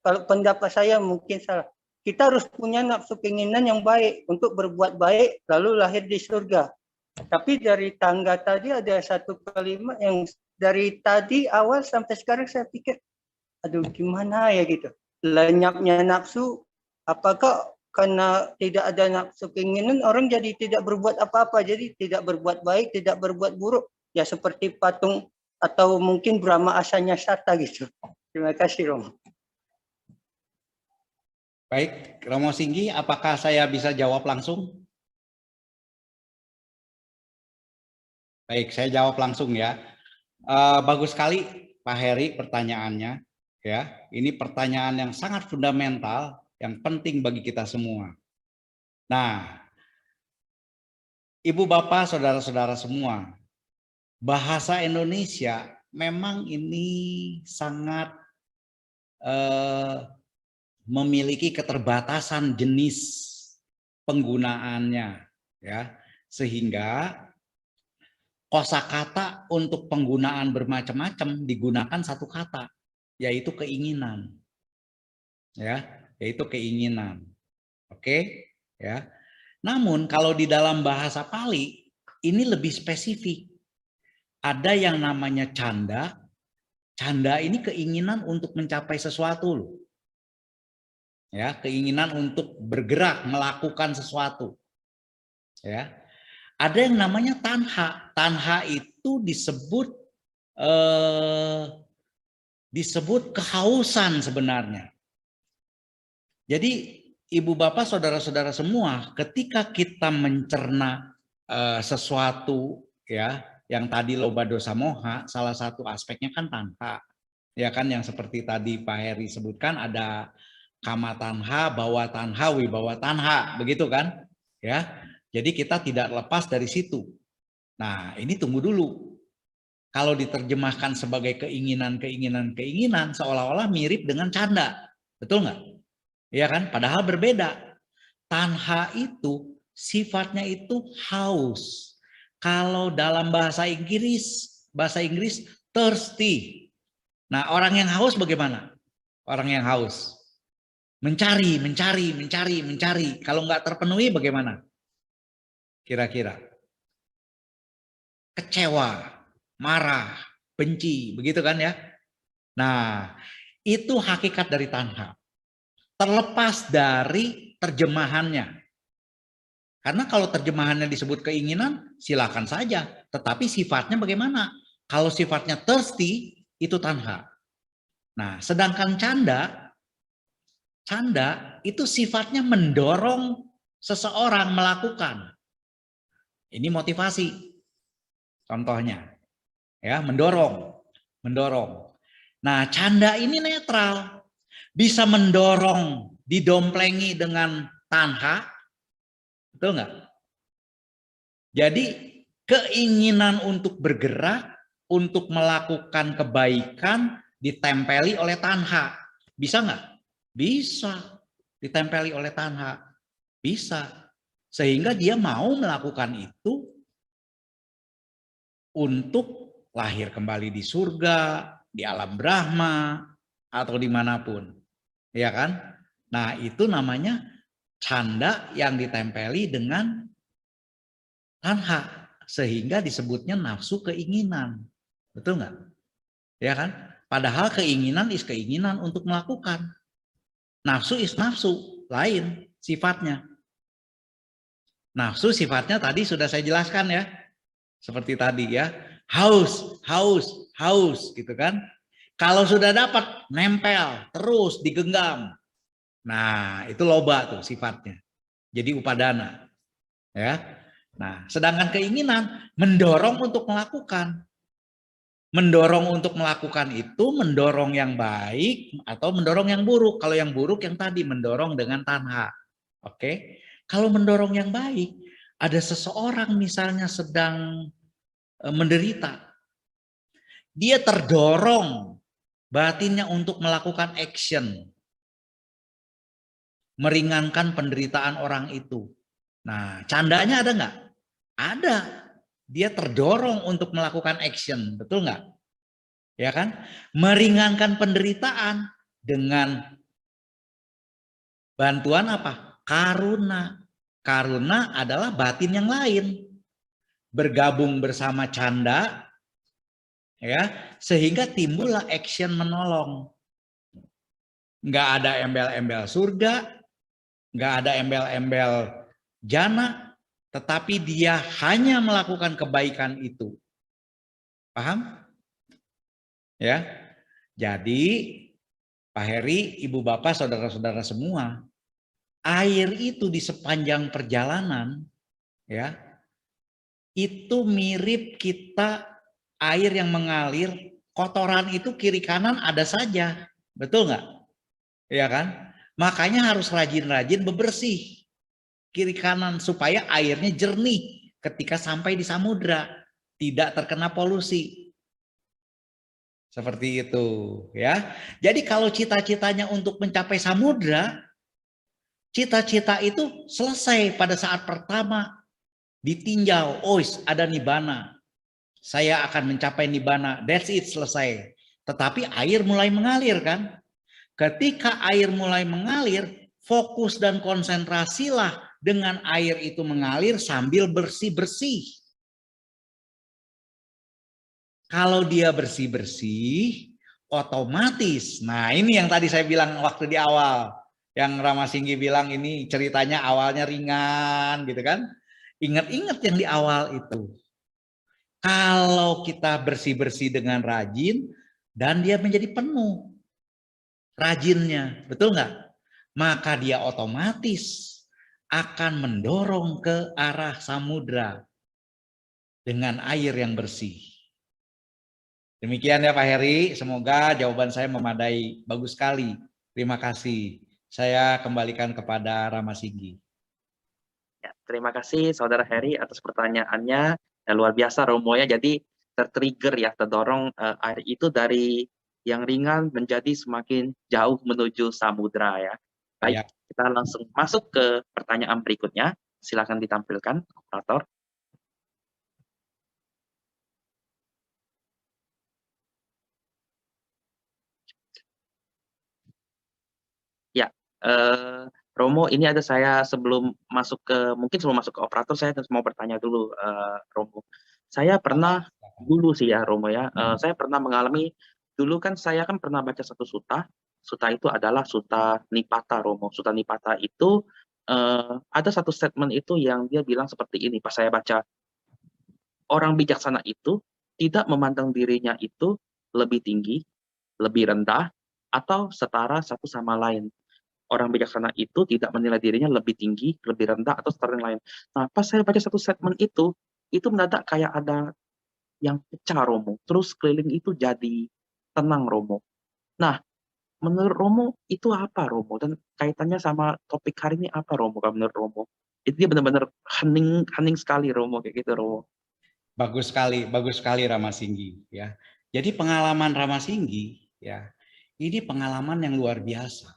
kalau pendapat saya mungkin salah. Kita harus punya nafsu keinginan yang baik untuk berbuat baik lalu lahir di surga. Tapi dari tangga tadi ada satu kalimat yang dari tadi awal sampai sekarang saya pikir, aduh gimana ya gitu. Lenyapnya nafsu, apakah karena tidak ada nafsu keinginan orang jadi tidak berbuat apa-apa, jadi tidak berbuat baik, tidak berbuat buruk. Ya seperti patung atau mungkin Brahma Asanya Sata gitu. Terima kasih Romo. Baik, Romo Singgi, apakah saya bisa jawab langsung? Baik, saya jawab langsung ya. Bagus sekali Pak Heri pertanyaannya. Ya, ini pertanyaan yang sangat fundamental, yang penting bagi kita semua. Nah, Ibu Bapak, saudara-saudara semua, bahasa Indonesia memang ini sangat memiliki keterbatasan jenis penggunaannya, ya, sehingga kosakata untuk penggunaan bermacam-macam digunakan satu kata, yaitu keinginan, ya, yaitu keinginan. Oke, ya. Namun kalau di dalam bahasa Pali ini lebih spesifik. Ada yang namanya canda. Canda ini keinginan untuk mencapai sesuatu loh. Ya, keinginan untuk bergerak, melakukan sesuatu. Ya. Ada yang namanya tanha. Tanha itu disebut kehausan sebenarnya. Jadi Ibu Bapak, saudara-saudara semua, ketika kita mencerna sesuatu ya, yang tadi loba dosa moha, salah satu aspeknya kan tanha. Ya kan, yang seperti tadi Pak Heri sebutkan ada kama tanha, bawa tanha, wibawa tanha, begitu kan? Ya. Jadi kita tidak lepas dari situ. Nah, ini tunggu dulu. Kalau diterjemahkan sebagai keinginan, seolah-olah mirip dengan canda. Betul nggak? Ya kan? Padahal berbeda. Tanha itu sifatnya itu haus. Kalau dalam bahasa Inggris thirsty. Nah, orang yang haus bagaimana? Orang yang haus mencari. Kalau nggak terpenuhi bagaimana? Kira-kira kecewa, marah, benci, begitu kan ya? Nah, itu hakikat dari tanha. Terlepas dari terjemahannya. Karena kalau terjemahannya disebut keinginan, silakan saja. Tetapi sifatnya bagaimana? Kalau sifatnya thirsty, itu tanha. Nah, sedangkan canda itu sifatnya mendorong seseorang melakukan. Ini motivasi. Contohnya, ya, mendorong. Nah, canda ini netral. Bisa mendorong, didomplengi dengan tanha, betul nggak? Jadi keinginan untuk bergerak, untuk melakukan kebaikan ditempeli oleh tanha. Bisa nggak? Bisa ditempeli oleh tanha. Bisa. Sehingga dia mau melakukan itu untuk lahir kembali di surga, di alam Brahma, atau dimanapun. Ya kan? Nah, itu namanya canda yang ditempeli dengan tanha, sehingga disebutnya nafsu keinginan. Betul nggak? Ya kan? Padahal keinginan is keinginan untuk melakukan. Nafsu is nafsu, lain sifatnya. Nafsu sifatnya tadi sudah saya jelaskan ya. Seperti tadi ya. Haus gitu kan. Kalau sudah dapat, nempel, terus digenggam. Nah, itu loba tuh sifatnya. Jadi upadana. Ya. Nah, sedangkan keinginan mendorong untuk melakukan. Mendorong untuk melakukan itu mendorong yang baik atau mendorong yang buruk. Kalau yang buruk yang tadi mendorong dengan tanha. Oke. Kalau mendorong yang baik, ada seseorang misalnya sedang menderita. Dia terdorong batinnya untuk melakukan action. Meringankan penderitaan orang itu. Nah, candanya ada nggak? Ada. Dia terdorong untuk melakukan action. Betul nggak? Ya kan? Meringankan penderitaan dengan bantuan apa? Karuna. Karuna adalah batin yang lain. Bergabung bersama canda, ya, sehingga timbullah action menolong. Nggak ada embel-embel surga, nggak ada embel-embel jana, tetapi dia hanya melakukan kebaikan itu. Paham? Ya. Jadi Pak Heri, Ibu Bapak, saudara-saudara semua, air itu di sepanjang perjalanan, ya, itu mirip kita air yang mengalir, kotoran itu kiri kanan ada saja, betul nggak? Ya kan? Makanya harus rajin-rajin bebersih kiri kanan supaya airnya jernih ketika sampai di samudra, tidak terkena polusi. Seperti itu, ya. Jadi kalau cita-citanya untuk mencapai samudra, cita-cita itu selesai pada saat pertama ditinjau, oh ada nibbana, saya akan mencapai nibbana, that's it, selesai. Tetapi air mulai mengalir kan? Ketika air mulai mengalir, fokus dan konsentrasilah dengan air itu mengalir sambil bersih-bersih. Kalau dia bersih-bersih, otomatis, nah ini yang tadi saya bilang waktu di awal, yang Rama Singgi bilang ini ceritanya awalnya ringan gitu kan. Ingat-ingat yang di awal itu. Kalau kita bersih-bersih dengan rajin dan dia menjadi penuh rajinnya, betul nggak? Maka dia otomatis akan mendorong ke arah samudra dengan air yang bersih. Demikian ya Pak Heri, semoga jawaban saya memadai, bagus sekali. Terima kasih. Saya kembalikan kepada Rama Singgi. Ya, terima kasih Saudara Heri atas pertanyaannya. Ya, luar biasa Romo ya. Jadi tertrigger ya, terdorong air itu dari yang ringan menjadi semakin jauh menuju samudra ya. Baik, Ya. kita langsung masuk ke pertanyaan berikutnya. Silakan ditampilkan, operator. Ya, Romo, ini ada saya mungkin sebelum masuk ke operator, saya mau bertanya dulu, Romo. Saya pernah dulu sih ya, Romo ya, saya pernah mengalami, dulu kan saya kan pernah baca satu suta itu adalah Suta Nipata, Romo. Suta Nipata itu, ada satu statement itu yang dia bilang seperti ini, pas saya baca, orang bijaksana itu tidak memandang dirinya itu lebih tinggi, lebih rendah, atau setara satu sama lain. Orang bijaksana itu tidak menilai dirinya lebih tinggi, lebih rendah, atau setara yang lain. Nah, pas saya baca satu statement itu mendadak kayak ada yang pecah, Romo. Terus keliling itu jadi tenang, Romo. Nah, menurut Romo, itu apa, Romo? Dan kaitannya sama topik hari ini apa, Romo, kalau menurut Romo? Itu dia benar-benar hening sekali, Romo, kayak gitu, Romo. Bagus sekali Rama Singgi ya. Jadi pengalaman Rama Singgi ya, ini pengalaman yang luar biasa.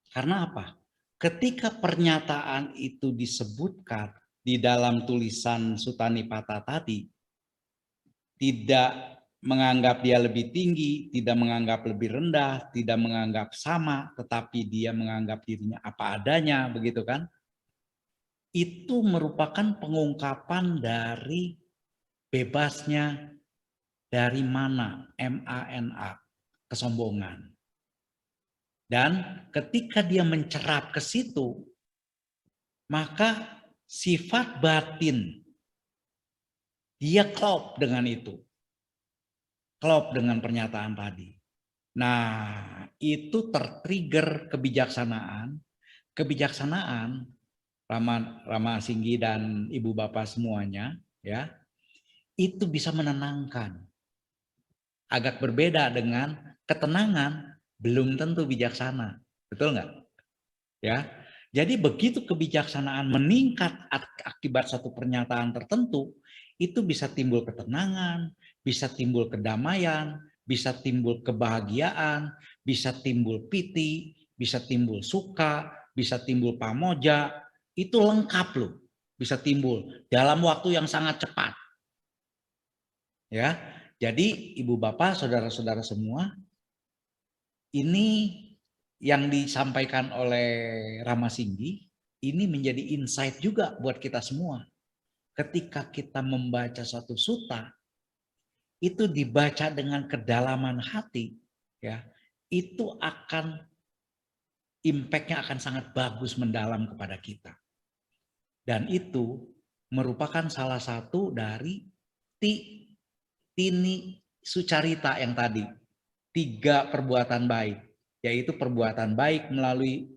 Karena apa? Ketika pernyataan itu disebutkan di dalam tulisan Suta Nipata tadi, tidak menganggap dia lebih tinggi, tidak menganggap lebih rendah, tidak menganggap sama, tetapi dia menganggap dirinya apa adanya, begitu kan? Itu merupakan pengungkapan dari bebasnya dari mana, MANA, kesombongan. Dan ketika dia mencerap ke situ, maka sifat batin dia klop dengan itu. Klop dengan pernyataan tadi. Nah, itu tertrigger kebijaksanaan. Kebijaksanaan Rama Singgi dan Ibu Bapak semuanya, ya, itu bisa menenangkan. Agak berbeda dengan ketenangan belum tentu bijaksana, betul nggak? Ya, jadi begitu kebijaksanaan meningkat akibat satu pernyataan tertentu, itu bisa timbul ketenangan, bisa timbul kedamaian, bisa timbul kebahagiaan, bisa timbul piti, bisa timbul suka, bisa timbul pamoja, itu lengkap loh, bisa timbul dalam waktu yang sangat cepat. Ya, jadi Ibu Bapak, saudara-saudara semua, ini yang disampaikan oleh Rama Singgi ini menjadi insight juga buat kita semua. Ketika kita membaca satu sutta, itu dibaca dengan kedalaman hati, ya, itu akan impact-nya akan sangat bagus mendalam kepada kita. Dan itu merupakan salah satu dari tini sucarita yang tadi, 3 perbuatan baik, yaitu perbuatan baik melalui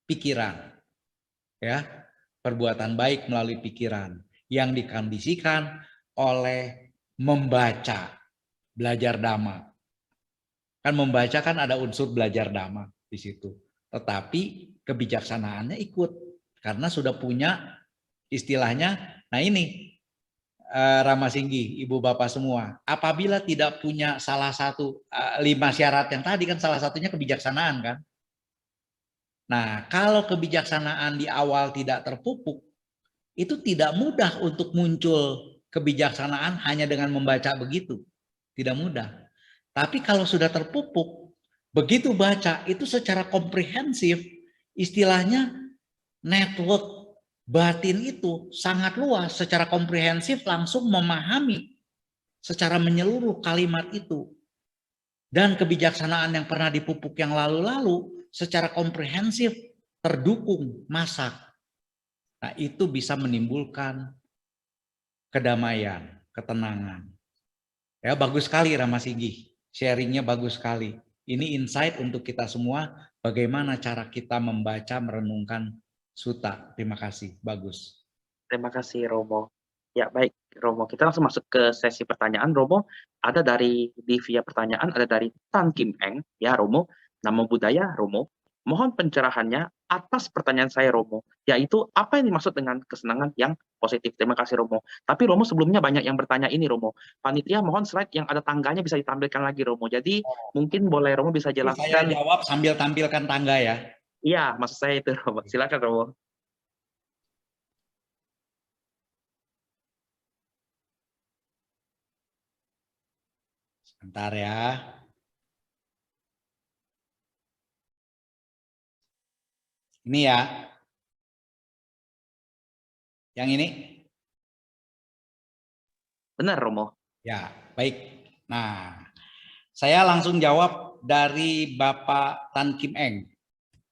pikiran, ya, perbuatan baik melalui pikiran yang dikondisikan oleh membaca, belajar dhamma. Kan membaca kan ada unsur belajar dhamma di situ, tetapi kebijaksanaannya ikut karena sudah punya istilahnya. Nah ini Rama Singgi, Ibu Bapak semua, apabila tidak punya salah satu 5 syarat yang tadi, kan salah satunya kebijaksanaan kan. Nah, kalau kebijaksanaan di awal tidak terpupuk, itu tidak mudah untuk muncul kebijaksanaan hanya dengan membaca begitu. Tidak mudah. Tapi kalau sudah terpupuk, begitu baca itu secara komprehensif, istilahnya network batin itu sangat luas, secara komprehensif langsung memahami secara menyeluruh kalimat itu. Dan kebijaksanaan yang pernah dipupuk yang lalu-lalu secara komprehensif terdukung masak. Nah, itu bisa menimbulkan kedamaian, ketenangan. Ya, bagus sekali Rama Singgi. Sharingnya bagus sekali. Ini insight untuk kita semua bagaimana cara kita membaca, merenungkan sutta. Terima kasih, bagus. Terima kasih Romo. Ya baik Romo, kita langsung masuk ke sesi pertanyaan. Romo, ada di via pertanyaan, ada dari Tan Kim Eng, ya Romo, Namo Buddhaya Romo. Mohon pencerahannya atas pertanyaan saya Romo, yaitu apa yang dimaksud dengan kesenangan yang positif. Terima kasih Romo. Tapi Romo sebelumnya banyak yang bertanya ini Romo. Panitia mohon slide yang ada tangganya bisa ditampilkan lagi Romo. Jadi mungkin boleh Romo bisa Saya jelaskan. jawab sambil tampilkan tangga ya. Iya, maksud saya itu Romo. Silakan Romo. Sebentar ya. Ini ya. Yang ini? Benar Romo. Ya, baik. Nah, saya langsung jawab dari Bapak Tan Kim Eng.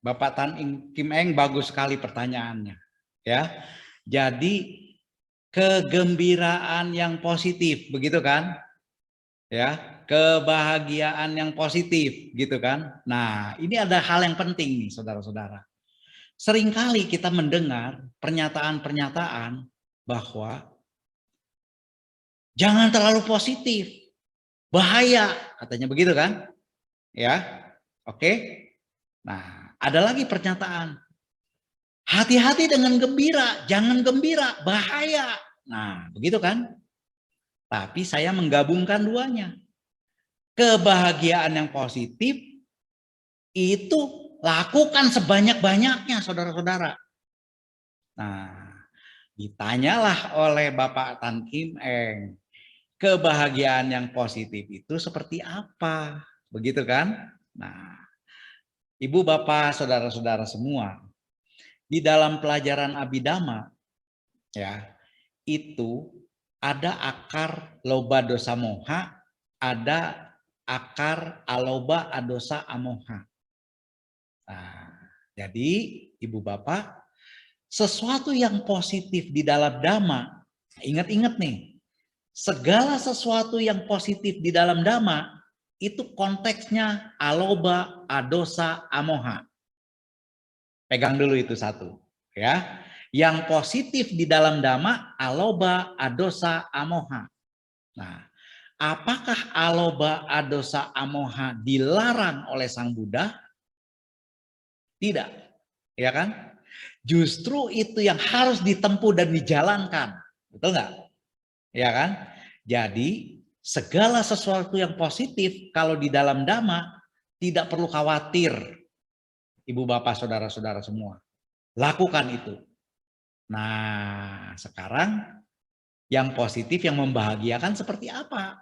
Bapak Tan Kim Eng bagus sekali pertanyaannya. Ya. Jadi kegembiraan yang positif, begitu kan? Ya, kebahagiaan yang positif, gitu kan? Nah, ini ada hal yang penting nih, saudara-saudara. Seringkali kita mendengar pernyataan-pernyataan bahwa jangan terlalu positif, bahaya, katanya begitu kan? Ya, oke. Nah, ada lagi pernyataan, hati-hati dengan gembira, jangan gembira, bahaya. Nah, begitu kan? Tapi saya menggabungkan duanya. Kebahagiaan yang positif itu lakukan sebanyak-banyaknya, saudara-saudara. Nah, ditanyalah oleh Bapak Tan Kim Eng, kebahagiaan yang positif itu seperti apa? Begitu kan? Nah, Ibu Bapak, saudara-saudara semua, di dalam pelajaran Abhidhamma ya, itu ada akar loba dosa moha, ada akar aloba adosa amoha. Nah, jadi Ibu Bapak, sesuatu yang positif di dalam Dhamma, ingat-ingat nih, segala sesuatu yang positif di dalam Dhamma itu konteksnya aloba, adosa, amoha. Pegang dulu itu satu, Ya, yang positif di dalam dhamma aloba, adosa, amoha. Nah, apakah aloba, adosa, amoha dilarang oleh Sang Buddha? Tidak, ya kan? Justru itu yang harus ditempuh dan dijalankan, betul nggak? Ya kan? Jadi segala sesuatu yang positif kalau di dalam dhamma tidak perlu khawatir, ibu bapak saudara-saudara semua. Lakukan itu. Nah, sekarang yang positif yang membahagiakan seperti apa?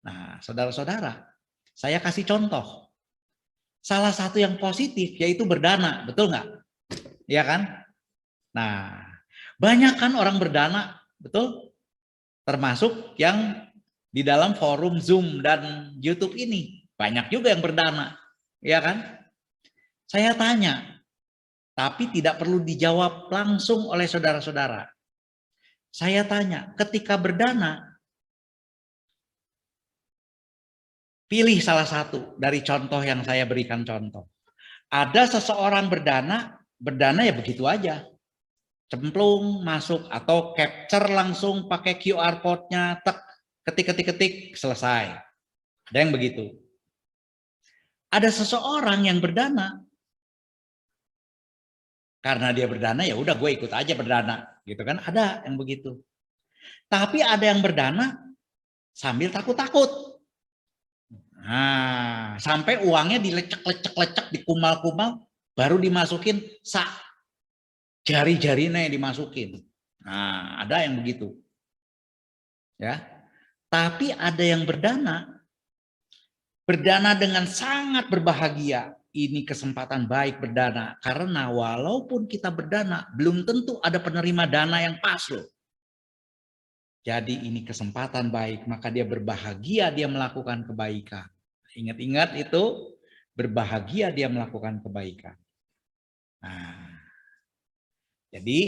Nah, saudara-saudara, saya kasih contoh. Salah satu yang positif yaitu berdana, betul nggak? Iya kan? Nah, banyak kan orang berdana, betul? Termasuk yang di dalam forum Zoom dan YouTube ini. Banyak juga yang berdana, ya kan? Saya tanya, tapi tidak perlu dijawab langsung oleh saudara-saudara. Saya tanya, ketika berdana, pilih salah satu dari contoh yang saya berikan contoh. Ada seseorang berdana ya begitu aja. Cemplung, masuk, atau capture langsung pakai QR code-nya, ketik, selesai. Ada yang begitu. Ada seseorang yang berdana, karena dia berdana ya udah gue ikut aja berdana, gitu kan? Ada yang begitu. Tapi ada yang berdana sambil takut-takut. Nah, sampai uangnya dilecek-lecek, dikumal-kumal, baru dimasukin jari-jarinya yang dimasukin. Nah, ada yang begitu. Ya. Tapi ada yang berdana dengan sangat berbahagia. Ini kesempatan baik berdana. Karena walaupun kita berdana, belum tentu ada penerima dana yang pas loh. Jadi ini kesempatan baik, maka dia berbahagia dia melakukan kebaikan. Ingat-ingat itu, berbahagia dia melakukan kebaikan. Nah, jadi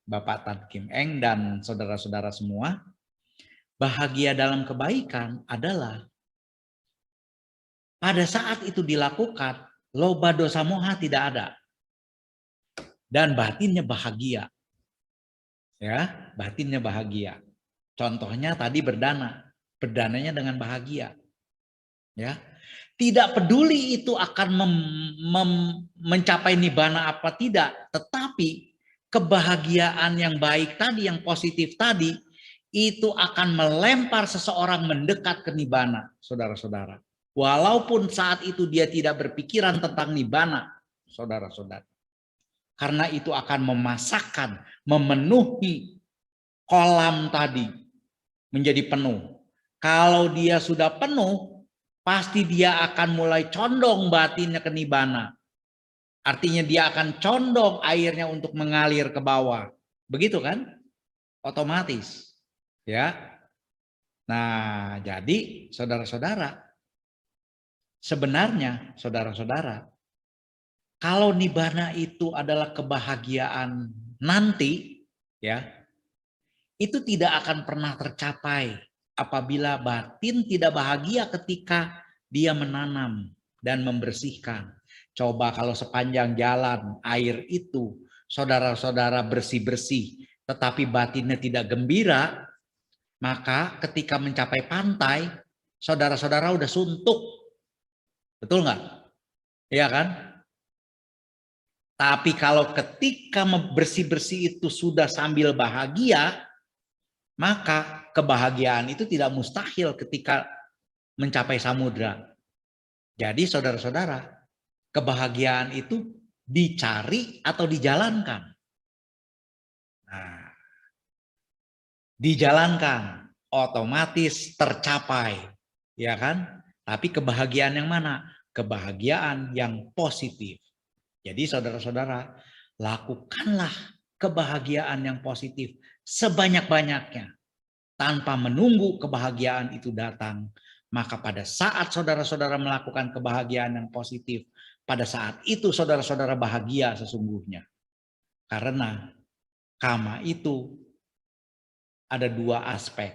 Bapak Tan Kim Eng dan saudara-saudara semua, bahagia dalam kebaikan adalah pada saat itu dilakukan, loba dosa moha tidak ada. Dan batinnya bahagia. Ya, batinnya bahagia. Contohnya tadi berdana. Berdananya dengan bahagia. Ya. Tidak peduli itu akan mencapai nibbana apa tidak, tetapi kebahagiaan yang baik tadi, yang positif tadi, itu akan melempar seseorang mendekat ke nibbana, saudara-saudara. Walaupun saat itu dia tidak berpikiran tentang nibbana, saudara-saudara. Karena itu akan memasakkan, memenuhi kolam tadi menjadi penuh. Kalau dia sudah penuh, pasti dia akan mulai condong batinnya ke nibbana. Artinya dia akan condong airnya untuk mengalir ke bawah. Begitu kan? Otomatis. Ya. Nah, jadi saudara-saudara, sebenarnya saudara-saudara, kalau nibbana itu adalah kebahagiaan nanti, ya, itu tidak akan pernah tercapai apabila batin tidak bahagia ketika dia menanam dan membersihkan. Coba kalau sepanjang jalan air itu saudara-saudara bersih-bersih, tetapi batinnya tidak gembira, maka ketika mencapai pantai, saudara-saudara udah suntuk. Betul nggak? Iya kan? Tapi kalau ketika bersih-bersih itu sudah sambil bahagia, maka kebahagiaan itu tidak mustahil ketika mencapai samudra. Jadi saudara-saudara, kebahagiaan itu dicari atau dijalankan? Nah, dijalankan, otomatis tercapai, ya kan? Tapi kebahagiaan yang mana? Kebahagiaan yang positif. Jadi saudara-saudara, lakukanlah kebahagiaan yang positif sebanyak-banyaknya. Tanpa menunggu kebahagiaan itu datang. Maka pada saat saudara-saudara melakukan kebahagiaan yang positif, pada saat itu saudara-saudara bahagia sesungguhnya. Karena kama itu ada dua aspek.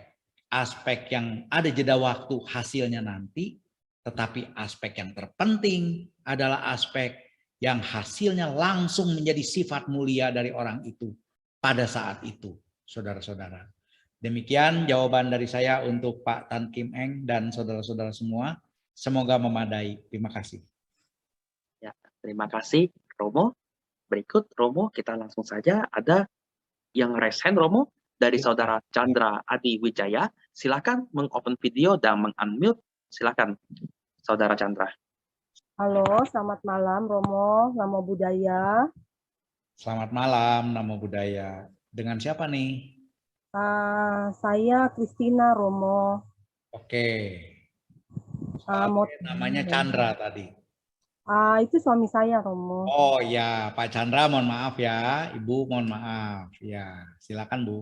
Aspek yang ada jeda waktu hasilnya nanti, tetapi aspek yang terpenting adalah aspek yang hasilnya langsung menjadi sifat mulia dari orang itu pada saat itu, saudara-saudara. Demikian jawaban dari saya untuk Pak Tan Kim Eng dan saudara-saudara semua. Semoga memadai. Terima kasih. Ya, terima kasih Romo. Berikut Romo, kita langsung saja ada yang raise hand Romo dari saudara Chandra Adi Wijaya. Silakan meng-open video dan meng-unmute. Silakan saudara Chandra. Halo, selamat malam Romo, Namo Buddhaya. Selamat malam, Namo Buddhaya. Dengan siapa nih? Saya Christina Romo. Oke. Namanya Chandra tadi. Itu suami saya Romo. Oh ya, Pak Chandra mohon maaf ya, Ibu mohon maaf. Ya, silakan Bu.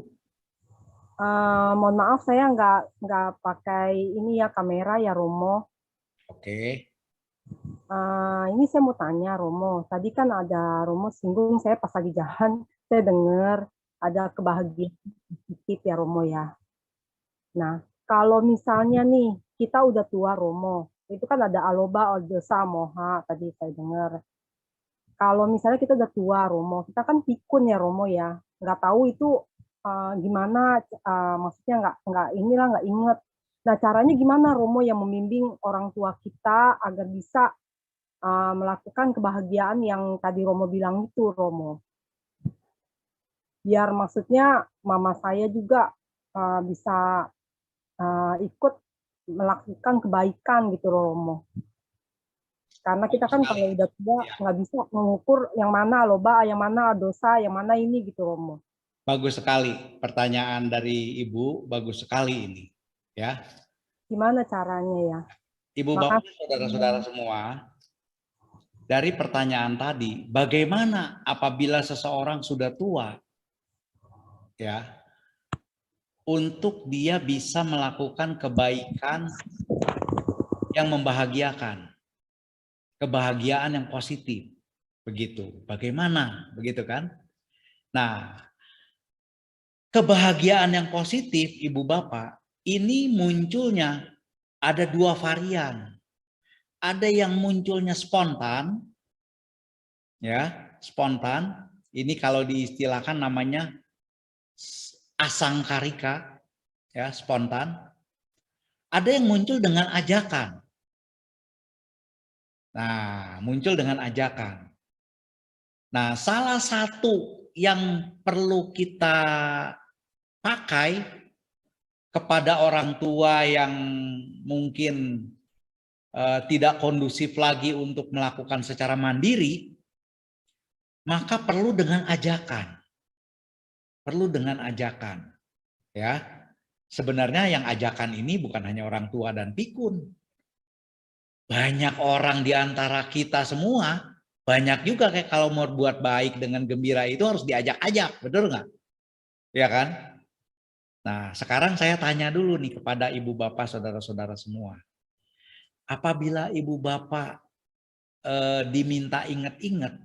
Mohon maaf saya nggak pakai ini ya kamera ya Romo. Oke. Ini saya mau tanya Romo. Tadi kan ada Romo singgung saya pas lagi jalan, saya dengar ada kebahagiaan positif ya Romo ya. Nah, kalau misalnya nih kita udah tua Romo, itu kan ada aloba, dosa, moha tadi saya dengar. Kalau misalnya kita udah tua Romo, kita kan pikun ya Romo ya, nggak tahu itu gimana, maksudnya nggak inget. Nah caranya gimana Romo yang membimbing orang tua kita agar bisa melakukan kebahagiaan yang tadi Romo bilang itu Romo. Biar maksudnya mama saya juga bisa ikut melakukan kebaikan gitu Romo. Karena kita kan kalau udah tua nggak bisa mengukur yang mana loba, yang mana dosa, yang mana ini gitu Romo. Bagus sekali pertanyaan dari Ibu, bagus sekali ini. Ya. Gimana caranya ya? Ibu Bapak, saudara-saudara semua, dari pertanyaan tadi, bagaimana apabila seseorang sudah tua, ya, untuk dia bisa melakukan kebaikan yang membahagiakan, kebahagiaan yang positif, begitu. Bagaimana, begitu kan? Nah, kebahagiaan yang positif, Ibu Bapak, ini munculnya ada dua varian. Ada yang munculnya spontan, ya, spontan. Ini kalau diistilahkan namanya asangkarika, ya, spontan. Ada yang muncul dengan ajakan. Nah, muncul dengan ajakan. Nah, salah satu yang perlu kita pakai kepada orang tua yang mungkin tidak kondusif lagi untuk melakukan secara mandiri, maka perlu dengan ajakan. Perlu dengan ajakan. Ya. Sebenarnya yang ajakan ini bukan hanya orang tua dan pikun. Banyak orang di antara kita semua, banyak juga kayak kalau mau buat baik dengan gembira itu harus diajak-ajak, betul nggak? Ya kan? Nah, sekarang saya tanya dulu nih kepada ibu bapak, saudara-saudara semua. Apabila ibu bapak diminta ingat-ingat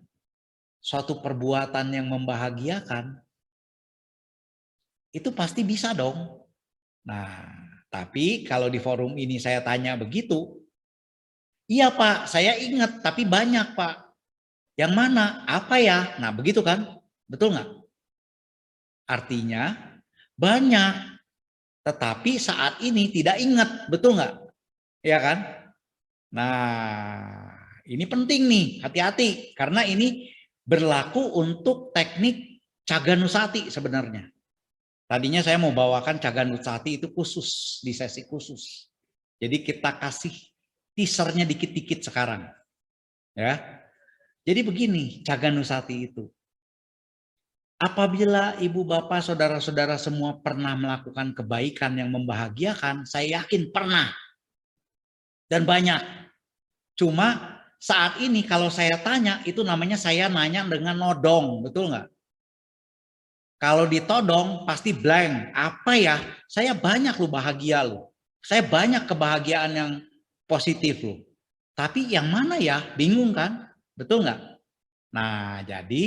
suatu perbuatan yang membahagiakan, itu pasti bisa dong. Nah, tapi kalau di forum ini saya tanya begitu, iya Pak, saya ingat, tapi banyak Pak. Yang mana? Apa ya? Nah, begitu kan? Betul nggak? Artinya banyak, tetapi saat ini tidak ingat, betul nggak? Ya kan? Nah, ini penting nih, hati-hati. Karena ini berlaku untuk teknik Caganusati sebenarnya. Tadinya saya mau bawakan Caganusati itu khusus, di sesi khusus. Jadi kita kasih teasernya dikit-dikit sekarang. Ya. Jadi begini Caganusati itu. Apabila ibu bapak saudara-saudara semua pernah melakukan kebaikan yang membahagiakan, saya yakin pernah. Dan banyak. Cuma saat ini kalau saya tanya, itu namanya saya nanya dengan nodong, betul nggak? Kalau ditodong pasti blank. Apa ya? Saya banyak loh bahagia loh. Saya banyak kebahagiaan yang positif loh. Tapi yang mana ya? Bingung kan? Betul nggak? Nah, jadi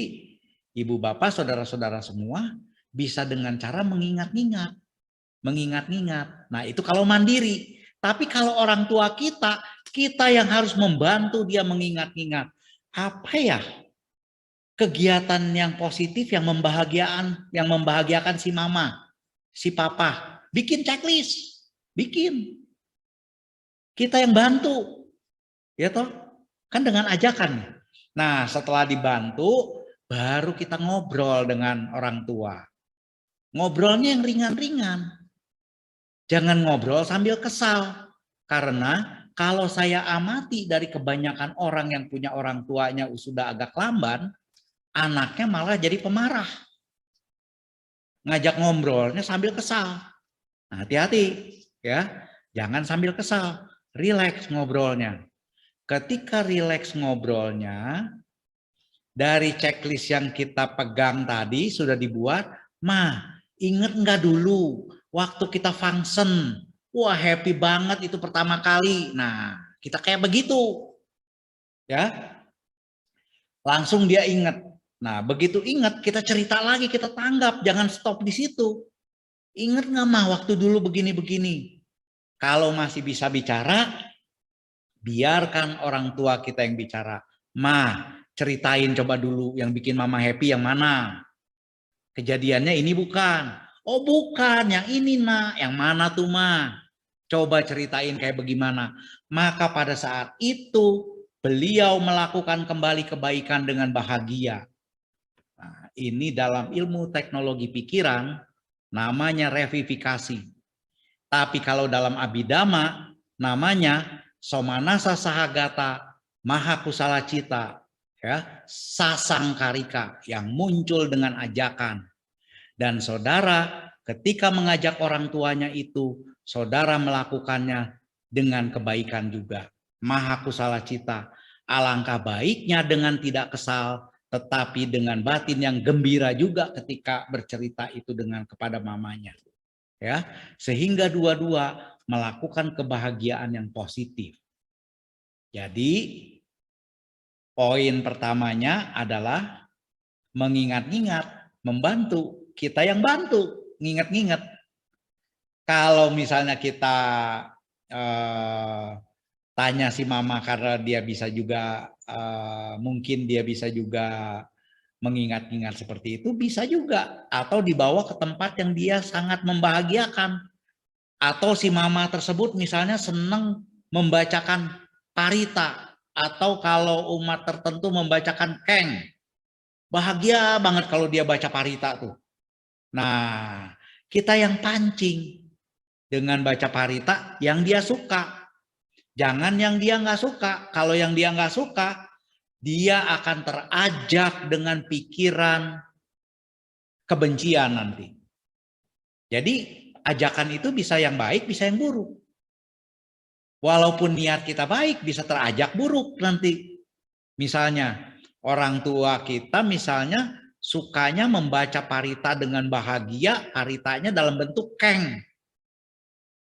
ibu bapak saudara-saudara semua bisa dengan cara mengingat-ingat. Mengingat-ingat. Nah, itu kalau mandiri. Tapi kalau orang tua kita yang harus membantu dia mengingat-ingat. apa ya kegiatan yang positif yang membahagiakan si mama, si papa. Bikin checklist, bikin. Kita yang bantu, ya toh, kan dengan ajakan. Nah, setelah dibantu, baru kita ngobrol dengan orang tua. Ngobrolnya yang ringan-ringan. Jangan ngobrol sambil kesal. Karena kalau saya amati dari kebanyakan orang yang punya orang tuanya sudah agak lamban, anaknya malah jadi pemarah. Ngajak ngobrolnya sambil kesal. Nah, hati-hati ya. Jangan sambil kesal. Rileks ngobrolnya. Ketika rileks ngobrolnya, dari checklist yang kita pegang tadi sudah dibuat, inget nggak dulu waktu kita function, wah happy banget itu pertama kali. Nah, kita kayak begitu, ya. Langsung dia ingat. Nah, begitu ingat, kita cerita lagi, kita tanggap, jangan stop di situ. Ingat nggak waktu dulu begini-begini. Kalau masih bisa bicara, biarkan orang tua kita yang bicara. Ceritain coba dulu yang bikin mama happy yang mana. Kejadiannya ini bukan. Oh bukan, yang ini nak. Yang mana tuh Coba ceritain kayak bagaimana. Maka pada saat itu beliau melakukan kembali kebaikan dengan bahagia. Nah, ini dalam ilmu teknologi pikiran namanya revivifikasi. Tapi kalau dalam Abhidhamma namanya Somanasa Sahagata Mahakusala Cita, ya, sasangkarika yang muncul dengan ajakan. Dan saudara ketika mengajak orang tuanya itu, saudara melakukannya dengan kebaikan juga. Mahakusala Cita, alangkah baiknya dengan tidak kesal, tetapi dengan batin yang gembira juga ketika bercerita itu dengan kepada mamanya. Ya, sehingga dua-dua melakukan kebahagiaan yang positif. Jadi poin pertamanya adalah mengingat-ingat, membantu. Kita yang bantu, nginget-nginget. Kalau misalnya kita tanya si mama karena dia bisa juga, mungkin dia bisa juga mengingat-ingat seperti itu, bisa juga. Atau dibawa ke tempat yang dia sangat membahagiakan. Atau si mama tersebut misalnya senang membacakan parita. Atau kalau umat tertentu membacakan keng. Bahagia banget kalau dia baca parita tuh. Nah, kita yang pancing dengan baca parita yang dia suka. Jangan yang dia nggak suka. Kalau yang dia nggak suka, dia akan terajak dengan pikiran kebencian nanti. Jadi ajakan itu bisa yang baik, bisa yang buruk. Walaupun niat kita baik, bisa terajak buruk nanti. Misalnya orang tua kita misalnya sukanya membaca parita dengan bahagia, paritanya dalam bentuk keng.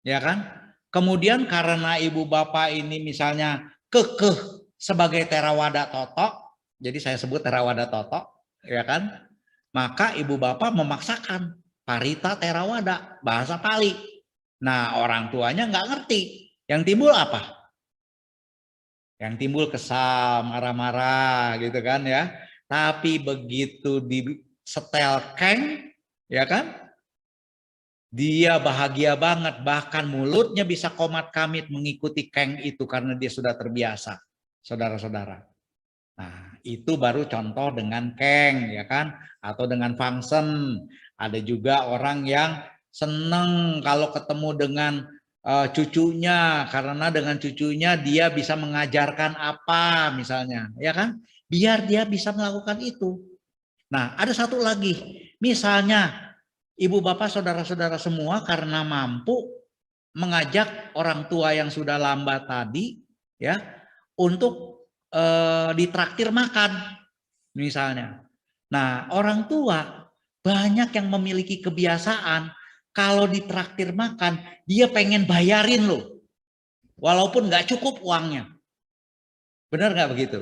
Ya kan? Kemudian karena ibu bapak ini misalnya kekeh sebagai Theravada totok, jadi saya sebut Theravada totok, ya kan? Maka ibu bapak memaksakan parita Theravada, bahasa Pali. Nah, orang tuanya nggak ngerti. Yang timbul apa? Yang timbul kesal, marah-marah gitu kan ya. Tapi begitu di setel keng, ya kan? Dia bahagia banget, bahkan mulutnya bisa komat kamit mengikuti keng itu karena dia sudah terbiasa, saudara-saudara. Nah, itu baru contoh dengan keng, ya kan? Atau dengan function. Ada juga orang yang seneng kalau ketemu dengan cucunya, karena dengan cucunya dia bisa mengajarkan apa misalnya, ya kan? Biar dia bisa melakukan itu. Nah, ada satu lagi, misalnya ibu bapak saudara-saudara semua karena mampu mengajak orang tua yang sudah lambat tadi, ya, untuk ditraktir makan, misalnya. Nah, orang tua banyak yang memiliki kebiasaan kalau ditraktir makan, dia pengen bayarin loh. Walaupun nggak cukup uangnya. Benar nggak begitu?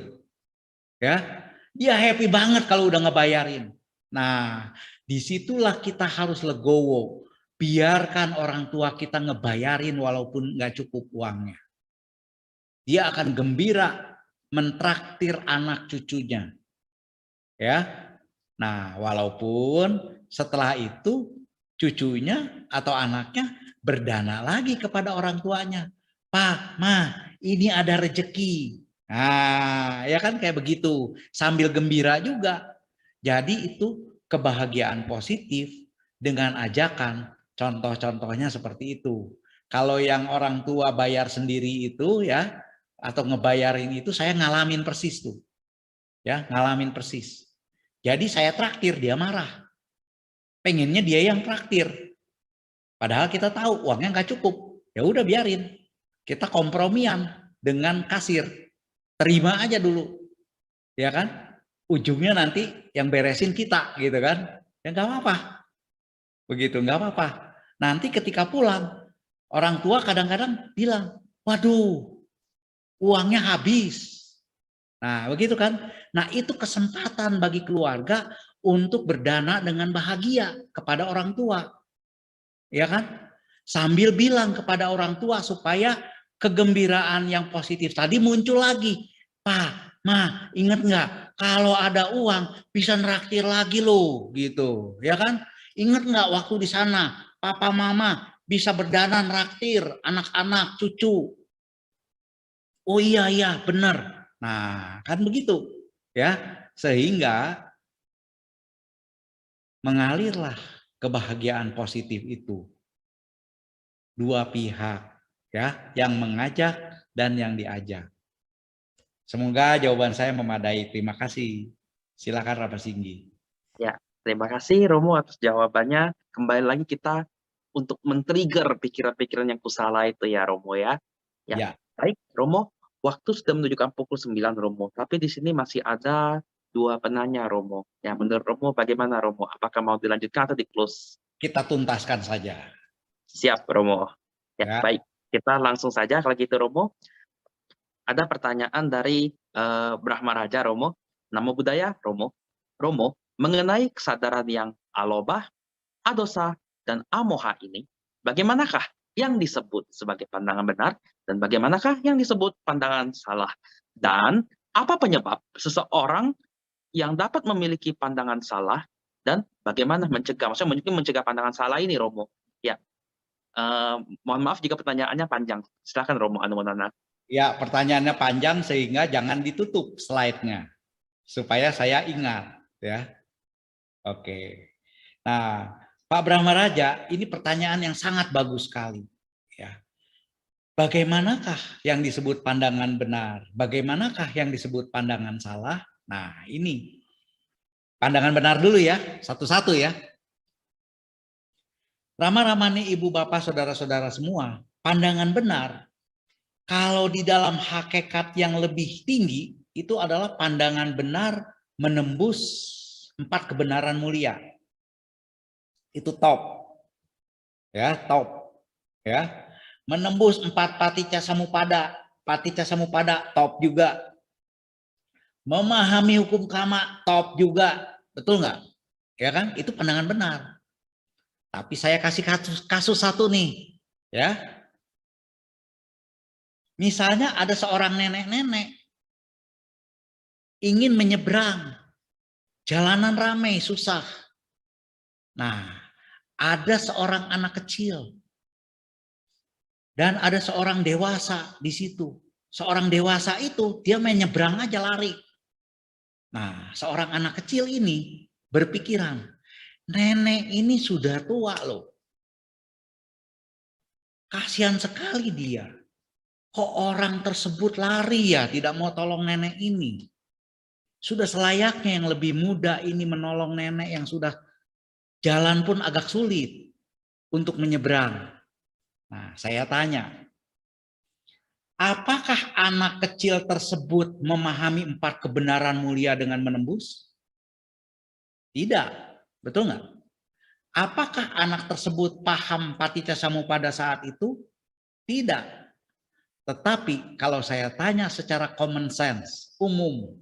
Ya, dia happy banget kalau udah ngebayarin. Nah, disitulah kita harus legowo. Biarkan orang tua kita ngebayarin walaupun nggak cukup uangnya. Dia akan gembira mentraktir anak cucunya. Ya. Nah, walaupun setelah itu cucunya atau anaknya berdana lagi kepada orang tuanya. Pak, Ma, ini ada rezeki. Nah, ya kan kayak begitu. Sambil gembira juga. Jadi itu kebahagiaan positif dengan ajakan. Contoh-contohnya seperti itu. Kalau yang orang tua bayar sendiri itu ya, atau ngebayarin itu, saya ngalamin persis tuh. Ya, ngalamin persis. Jadi saya traktir, dia marah. Pengennya dia yang traktir. Padahal kita tahu uangnya nggak cukup. Ya udah biarin. Kita kompromian dengan kasir. Terima aja dulu. Ya kan? Ujungnya nanti yang beresin kita gitu kan. Ya nggak apa-apa. Begitu, nggak apa-apa. Nanti ketika pulang, orang tua kadang-kadang bilang, waduh, uangnya habis. Nah, begitu kan? Nah, itu kesempatan bagi keluarga untuk berdana dengan bahagia kepada orang tua. Ya kan? Sambil bilang kepada orang tua supaya kegembiraan yang positif tadi muncul lagi. Pak, Ma, ingat nggak? Kalau ada uang bisa neraktir lagi loh, gitu. Ya kan? Ingat nggak waktu di sana Papa Mama bisa berdana neraktir anak-anak, cucu. Oh iya iya benar. Nah, kan begitu. Ya, sehingga mengalirlah kebahagiaan positif itu. Dua pihak ya, yang mengajak dan yang diajak. Semoga jawaban saya memadai. Terima kasih. Silakan Rapa Singgi. Ya, terima kasih Romo atas jawabannya. Kembali lagi kita untuk men-trigger pikiran-pikiran yang kusala itu ya Romo ya. Ya, Ya. baik Romo, waktu sudah menunjukkan pukul 9 Romo, tapi di sini masih ada dua penanya Romo. Ya, menurut Romo bagaimana Romo? Apakah mau dilanjutkan atau di-close? Kita tuntaskan saja. Siap Romo. Ya, Ya. baik. Kita langsung saja kalau gitu Romo. Ada pertanyaan dari Brahma Raja Romo. Namo Buddhaya Romo. Romo, mengenai kesadaran yang alobah, adosa, dan amoha ini, bagaimanakah yang disebut sebagai pandangan benar dan bagaimanakah yang disebut pandangan salah? Dan apa penyebab seseorang yang dapat memiliki pandangan salah dan bagaimana mencegah? Maksudnya mungkin mencegah pandangan salah ini, Romo. Ya, mohon maaf jika pertanyaannya panjang. Silakan Romo Anumonana. Ya, pertanyaannya panjang sehingga jangan ditutup slide-nya supaya saya ingat ya. Oke. Nah, Pak Brahma Raja, ini pertanyaan yang sangat bagus sekali ya. Bagaimanakah yang disebut pandangan benar? Bagaimanakah yang disebut pandangan salah? Nah, ini pandangan benar dulu ya, satu-satu ya. Rama-ramani ibu bapak saudara-saudara semua, pandangan benar kalau di dalam hakikat yang lebih tinggi itu adalah pandangan benar menembus 4 kebenaran mulia. Itu top. Ya, top. Ya. Menembus 4 paticca samuppada. Paticca samuppada top juga. Memahami hukum kama top juga. Betul nggak? Ya kan? Itu pandangan benar. Tapi saya kasih kasus satu nih. Ya. Misalnya ada seorang nenek-nenek ingin menyeberang. Jalanan ramai, susah. Nah, ada seorang anak kecil. Dan ada seorang dewasa di situ. Seorang dewasa itu dia main nyebrang aja lari. Nah, seorang anak kecil ini berpikiran, nenek ini sudah tua loh. Kasihan sekali dia. Kok orang tersebut lari ya, tidak mau tolong nenek ini. Sudah selayaknya yang lebih muda ini menolong nenek yang sudah jalan pun agak sulit untuk menyeberang. Nah, saya tanya, apakah anak kecil tersebut memahami 4 kebenaran mulia dengan menembus? Tidak, betul nggak? Apakah anak tersebut paham paticca samuppada saat itu? Tidak. Tetapi kalau saya tanya secara common sense, umum,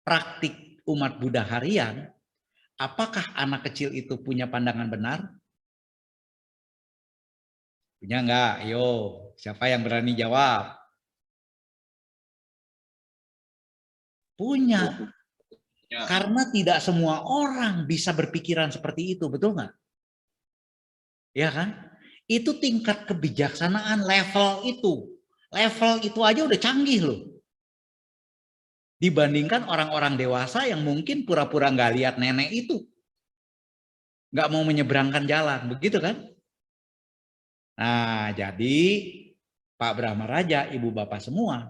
praktik umat Buddha harian, apakah anak kecil itu punya pandangan benar? Punya nggak? Yo, siapa yang berani jawab? Punya. Karena tidak semua orang bisa berpikiran seperti itu, betul nggak? Ya kan? Itu tingkat kebijaksanaan level itu. Level itu aja udah canggih loh. Dibandingkan orang-orang dewasa yang mungkin pura-pura nggak lihat nenek itu. Nggak mau menyeberangkan jalan, begitu kan? Nah, jadi Pak Brahma Raja, Ibu Bapak semua,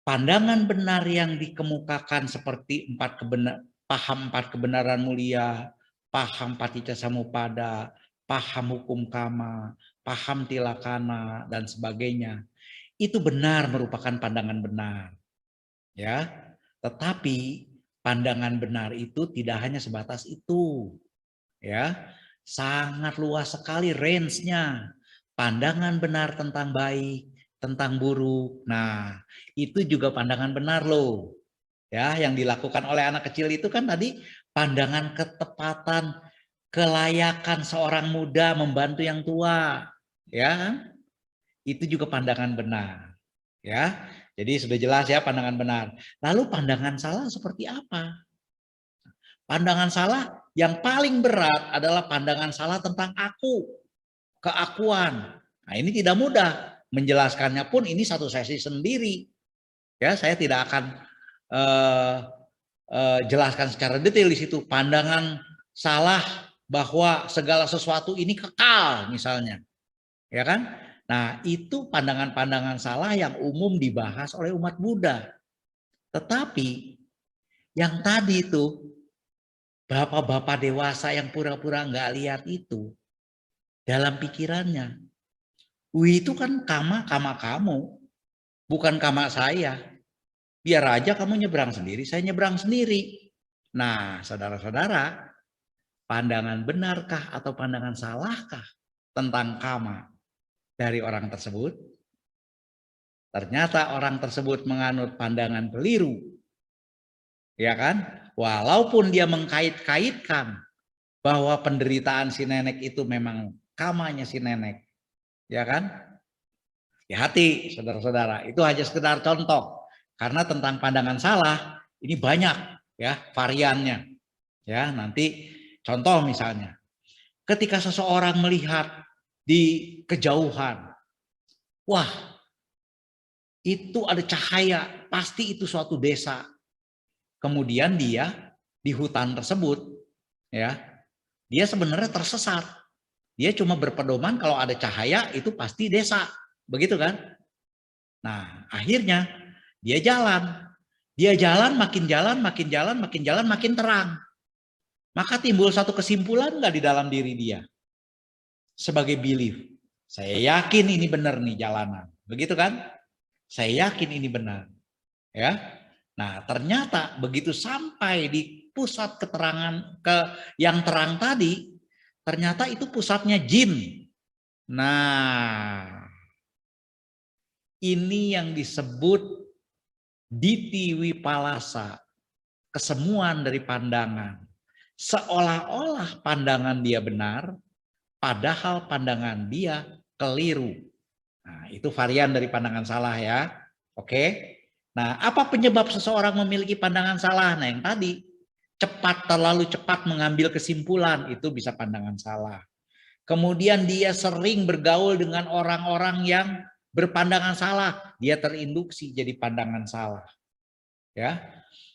pandangan benar yang dikemukakan seperti paham empat kebenaran mulia, paham paticca samuppada, paham hukum kama, paham tilakana, dan sebagainya, itu benar merupakan pandangan benar. Ya, tetapi pandangan benar itu tidak hanya sebatas itu. Ya, sangat luas sekali range-nya. Pandangan benar tentang baik, tentang buruk. Nah, itu juga pandangan benar loh. Ya, yang dilakukan oleh anak kecil itu kan tadi pandangan ketepatan, kelayakan seorang muda membantu yang tua. Ya, itu juga pandangan benar. Ya, jadi sudah jelas ya pandangan benar. Lalu pandangan salah seperti apa? Pandangan salah yang paling berat adalah pandangan salah tentang aku, keakuan. Nah, ini tidak mudah. Menjelaskannya pun ini satu sesi sendiri. Ya, saya tidak akan jelaskan secara detail di situ. Pandangan salah bahwa segala sesuatu ini kekal misalnya. Ya kan? Nah, itu pandangan-pandangan salah yang umum dibahas oleh umat Buddha. Tetapi yang tadi itu bapak-bapak dewasa yang pura-pura nggak lihat itu dalam pikirannya. Itu kan kama kamu, bukan kama saya. Biar aja kamu nyebrang sendiri, saya nyebrang sendiri. Nah, saudara-saudara, pandangan benarkah atau pandangan salahkah tentang kama dari orang tersebut? Ternyata orang tersebut menganut pandangan keliru. Ya kan? Walaupun dia mengkait-kaitkan bahwa penderitaan si nenek itu memang kamanya si nenek. Ya kan? Hati-hati saudara-saudara, itu hanya sekedar contoh. Karena tentang pandangan salah ini banyak ya variannya. Ya, nanti contoh misalnya. Ketika seseorang melihat di kejauhan, wah, itu ada cahaya, pasti itu suatu desa. Kemudian dia di hutan tersebut, ya, dia sebenarnya tersesat. Dia cuma berpedoman kalau ada cahaya itu pasti desa, begitu kan? Nah, akhirnya dia jalan. Dia jalan, makin jalan, makin jalan, makin jalan, makin terang. Maka timbul satu kesimpulan nggak di dalam diri dia? Sebagai belief. Saya yakin ini benar nih jalanan. Begitu kan? Saya yakin ini benar. Ya. Nah, ternyata begitu sampai di pusat keterangan yang terang tadi, ternyata itu pusatnya jin. Nah, ini yang disebut diti wipalasa, kesemuan dari pandangan. Seolah-olah pandangan dia benar, padahal pandangan dia keliru. Nah, itu varian dari pandangan salah ya. Oke. Nah, apa penyebab seseorang memiliki pandangan salah? Nah, yang tadi terlalu cepat mengambil kesimpulan, itu bisa pandangan salah. Kemudian dia sering bergaul dengan orang-orang yang berpandangan salah, dia terinduksi jadi pandangan salah. Ya.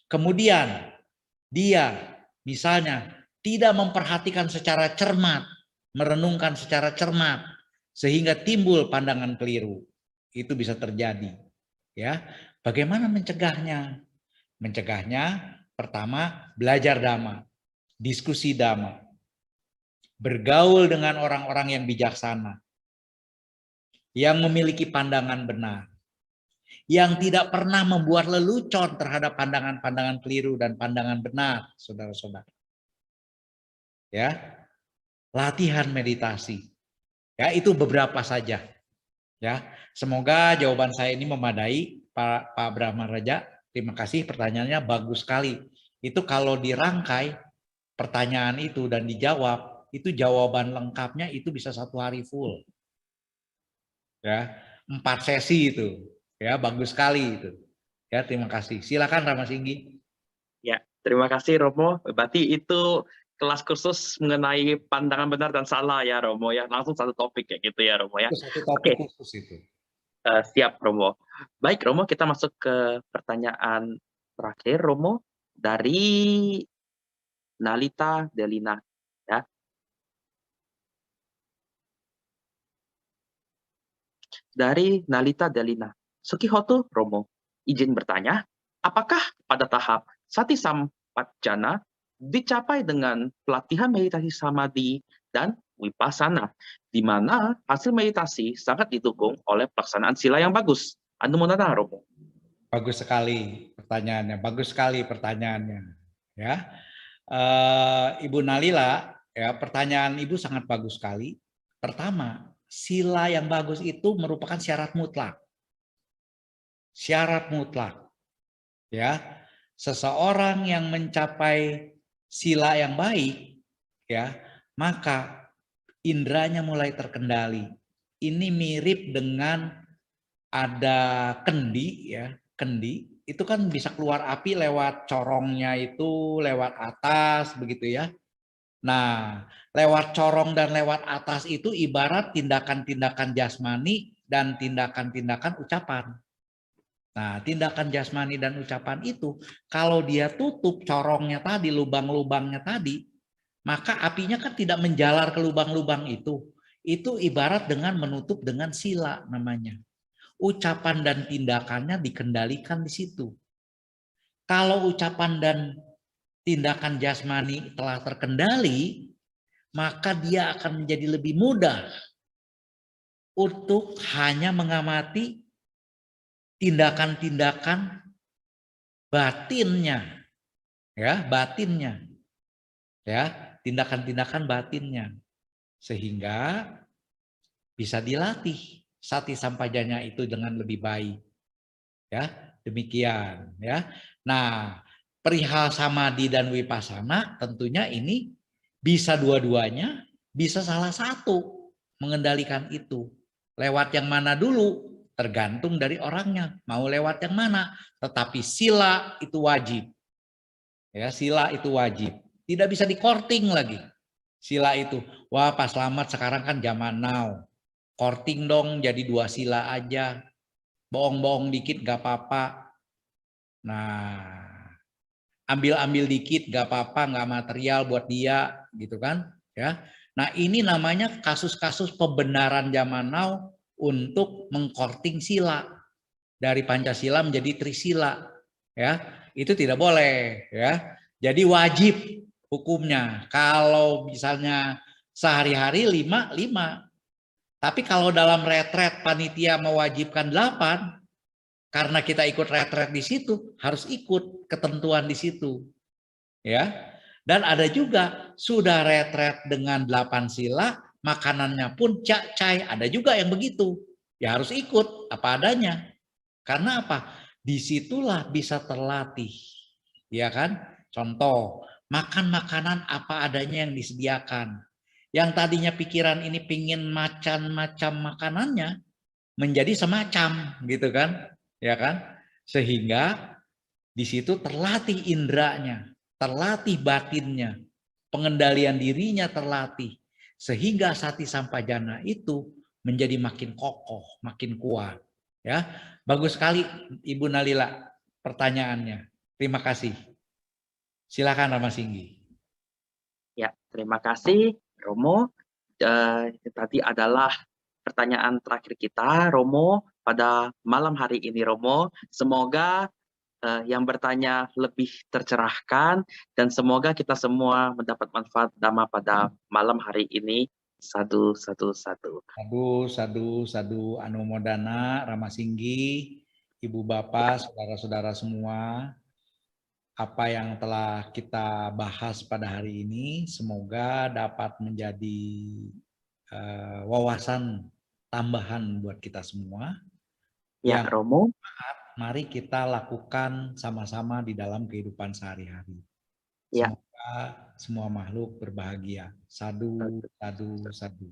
Kemudian dia misalnya tidak memperhatikan secara cermat, merenungkan secara cermat sehingga timbul pandangan keliru. Itu bisa terjadi. Ya. Bagaimana mencegahnya? Mencegahnya pertama belajar dhamma, diskusi dhamma, bergaul dengan orang-orang yang bijaksana, yang memiliki pandangan benar, yang tidak pernah membuat lelucon terhadap pandangan-pandangan keliru dan pandangan benar, saudara-saudara. Ya, latihan meditasi. Ya, itu beberapa saja. Ya, semoga jawaban saya ini memadai. Pak Brahma Raja, terima kasih, pertanyaannya bagus sekali. Itu kalau dirangkai pertanyaan itu dan dijawab, itu jawaban lengkapnya itu bisa 1 hari full. Ya, 4 sesi itu. Ya, bagus sekali itu. Ya, terima kasih. Silakan Rama Singgi. Ya, terima kasih Romo. Berarti itu kelas kursus mengenai pandangan benar dan salah ya Romo ya. Langsung satu topik ya gitu ya Romo ya. Itu satu topik Oke, khusus itu. siap Romo. Baik Romo, kita masuk ke pertanyaan terakhir Romo dari Nalita Delina ya. Dari Nalita Delina. Sukihoto Romo, izin bertanya, apakah pada tahap Sati Sampajana dicapai dengan pelatihan meditasi samadhi dan vipassana, di mana hasil meditasi sangat didukung oleh pelaksanaan sila yang bagus? Anumodana Romo. Bagus sekali pertanyaannya. Bagus sekali pertanyaannya. Ya, Ibu Nalila, ya pertanyaan Ibu sangat bagus sekali. Pertama, sila yang bagus itu merupakan syarat mutlak. Syarat mutlak. Ya, seseorang yang mencapai sila yang baik, ya, maka indranya mulai terkendali. Ini mirip dengan ada kendi, ya, kendi itu kan bisa keluar api lewat corongnya itu lewat atas begitu ya. Nah, lewat corong dan lewat atas itu ibarat tindakan-tindakan jasmani dan tindakan-tindakan ucapan. Nah, tindakan jasmani dan ucapan itu kalau dia tutup corongnya tadi, lubang-lubangnya tadi, maka apinya kan tidak menjalar ke lubang-lubang itu. Itu ibarat dengan menutup dengan sila namanya. Ucapan dan tindakannya dikendalikan di situ. Kalau ucapan dan tindakan jasmani telah terkendali, maka dia akan menjadi lebih mudah untuk hanya mengamati tindakan-tindakan batinnya, ya, batinnya, ya, tindakan-tindakan batinnya, sehingga bisa dilatih sati sampajanya itu dengan lebih baik, ya, demikian, ya. Nah, perihal samadhi dan vipassana tentunya ini bisa dua-duanya, bisa salah satu mengendalikan itu. Lewat yang mana dulu tergantung dari orangnya, mau lewat yang mana, tetapi sila itu wajib. Ya, sila itu wajib. Tidak bisa dikorting lagi. Sila itu, wah Pak Slamet sekarang kan zaman now. Korting dong jadi 2 sila aja. Bohong-bohong dikit gak apa-apa. Nah, ambil-ambil dikit gak apa-apa, gak material buat dia gitu kan, ya. Nah, ini namanya kasus-kasus pembenaran zaman now untuk mengkorting sila dari Pancasila menjadi Trisila, ya. Itu tidak boleh, ya. Jadi wajib hukumnya. Kalau misalnya sehari-hari 5, tapi kalau dalam retret panitia mewajibkan 8, karena kita ikut retret di situ, harus ikut ketentuan di situ. Ya. Dan ada juga sudah retret dengan 8 sila, makanannya pun cak-cai, ada juga yang begitu. Ya harus ikut apa adanya. Karena apa? Disitulah bisa terlatih. Ya kan? Contoh, makan makanan apa adanya yang disediakan. Yang tadinya pikiran ini pingin macam-macam makanannya, menjadi semacam gitu kan, ya kan, sehingga di situ terlatih indranya, terlatih batinnya, pengendalian dirinya terlatih, sehingga sati sampajana itu menjadi makin kokoh, makin kuat, ya. Bagus sekali Ibu Nalila pertanyaannya, terima kasih. Silakan Rama Singgi. Ya, terima kasih Romo. Tadi adalah pertanyaan terakhir kita, Romo, pada malam hari ini, Romo. Semoga yang bertanya lebih tercerahkan, dan semoga kita semua mendapat manfaat Dhamma pada malam hari ini. Sadu, sadu, sadu. Sadu, sadu, sadu, anumodana, Rama Singgi, Ibu Bapak, saudara-saudara semua. Apa yang telah kita bahas pada hari ini semoga dapat menjadi wawasan tambahan buat kita semua. Ya, Yang Romo. mari kita lakukan sama-sama di dalam kehidupan sehari-hari. Ya. Semoga semua makhluk berbahagia. Sadu, sadu, sadu.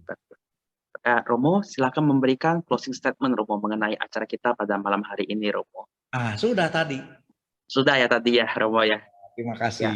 Romo, silakan memberikan closing statement Romo mengenai acara kita pada malam hari ini Romo. Sudah tadi. Sudah ya tadi ya Romo ya. Terima Ya. kasih.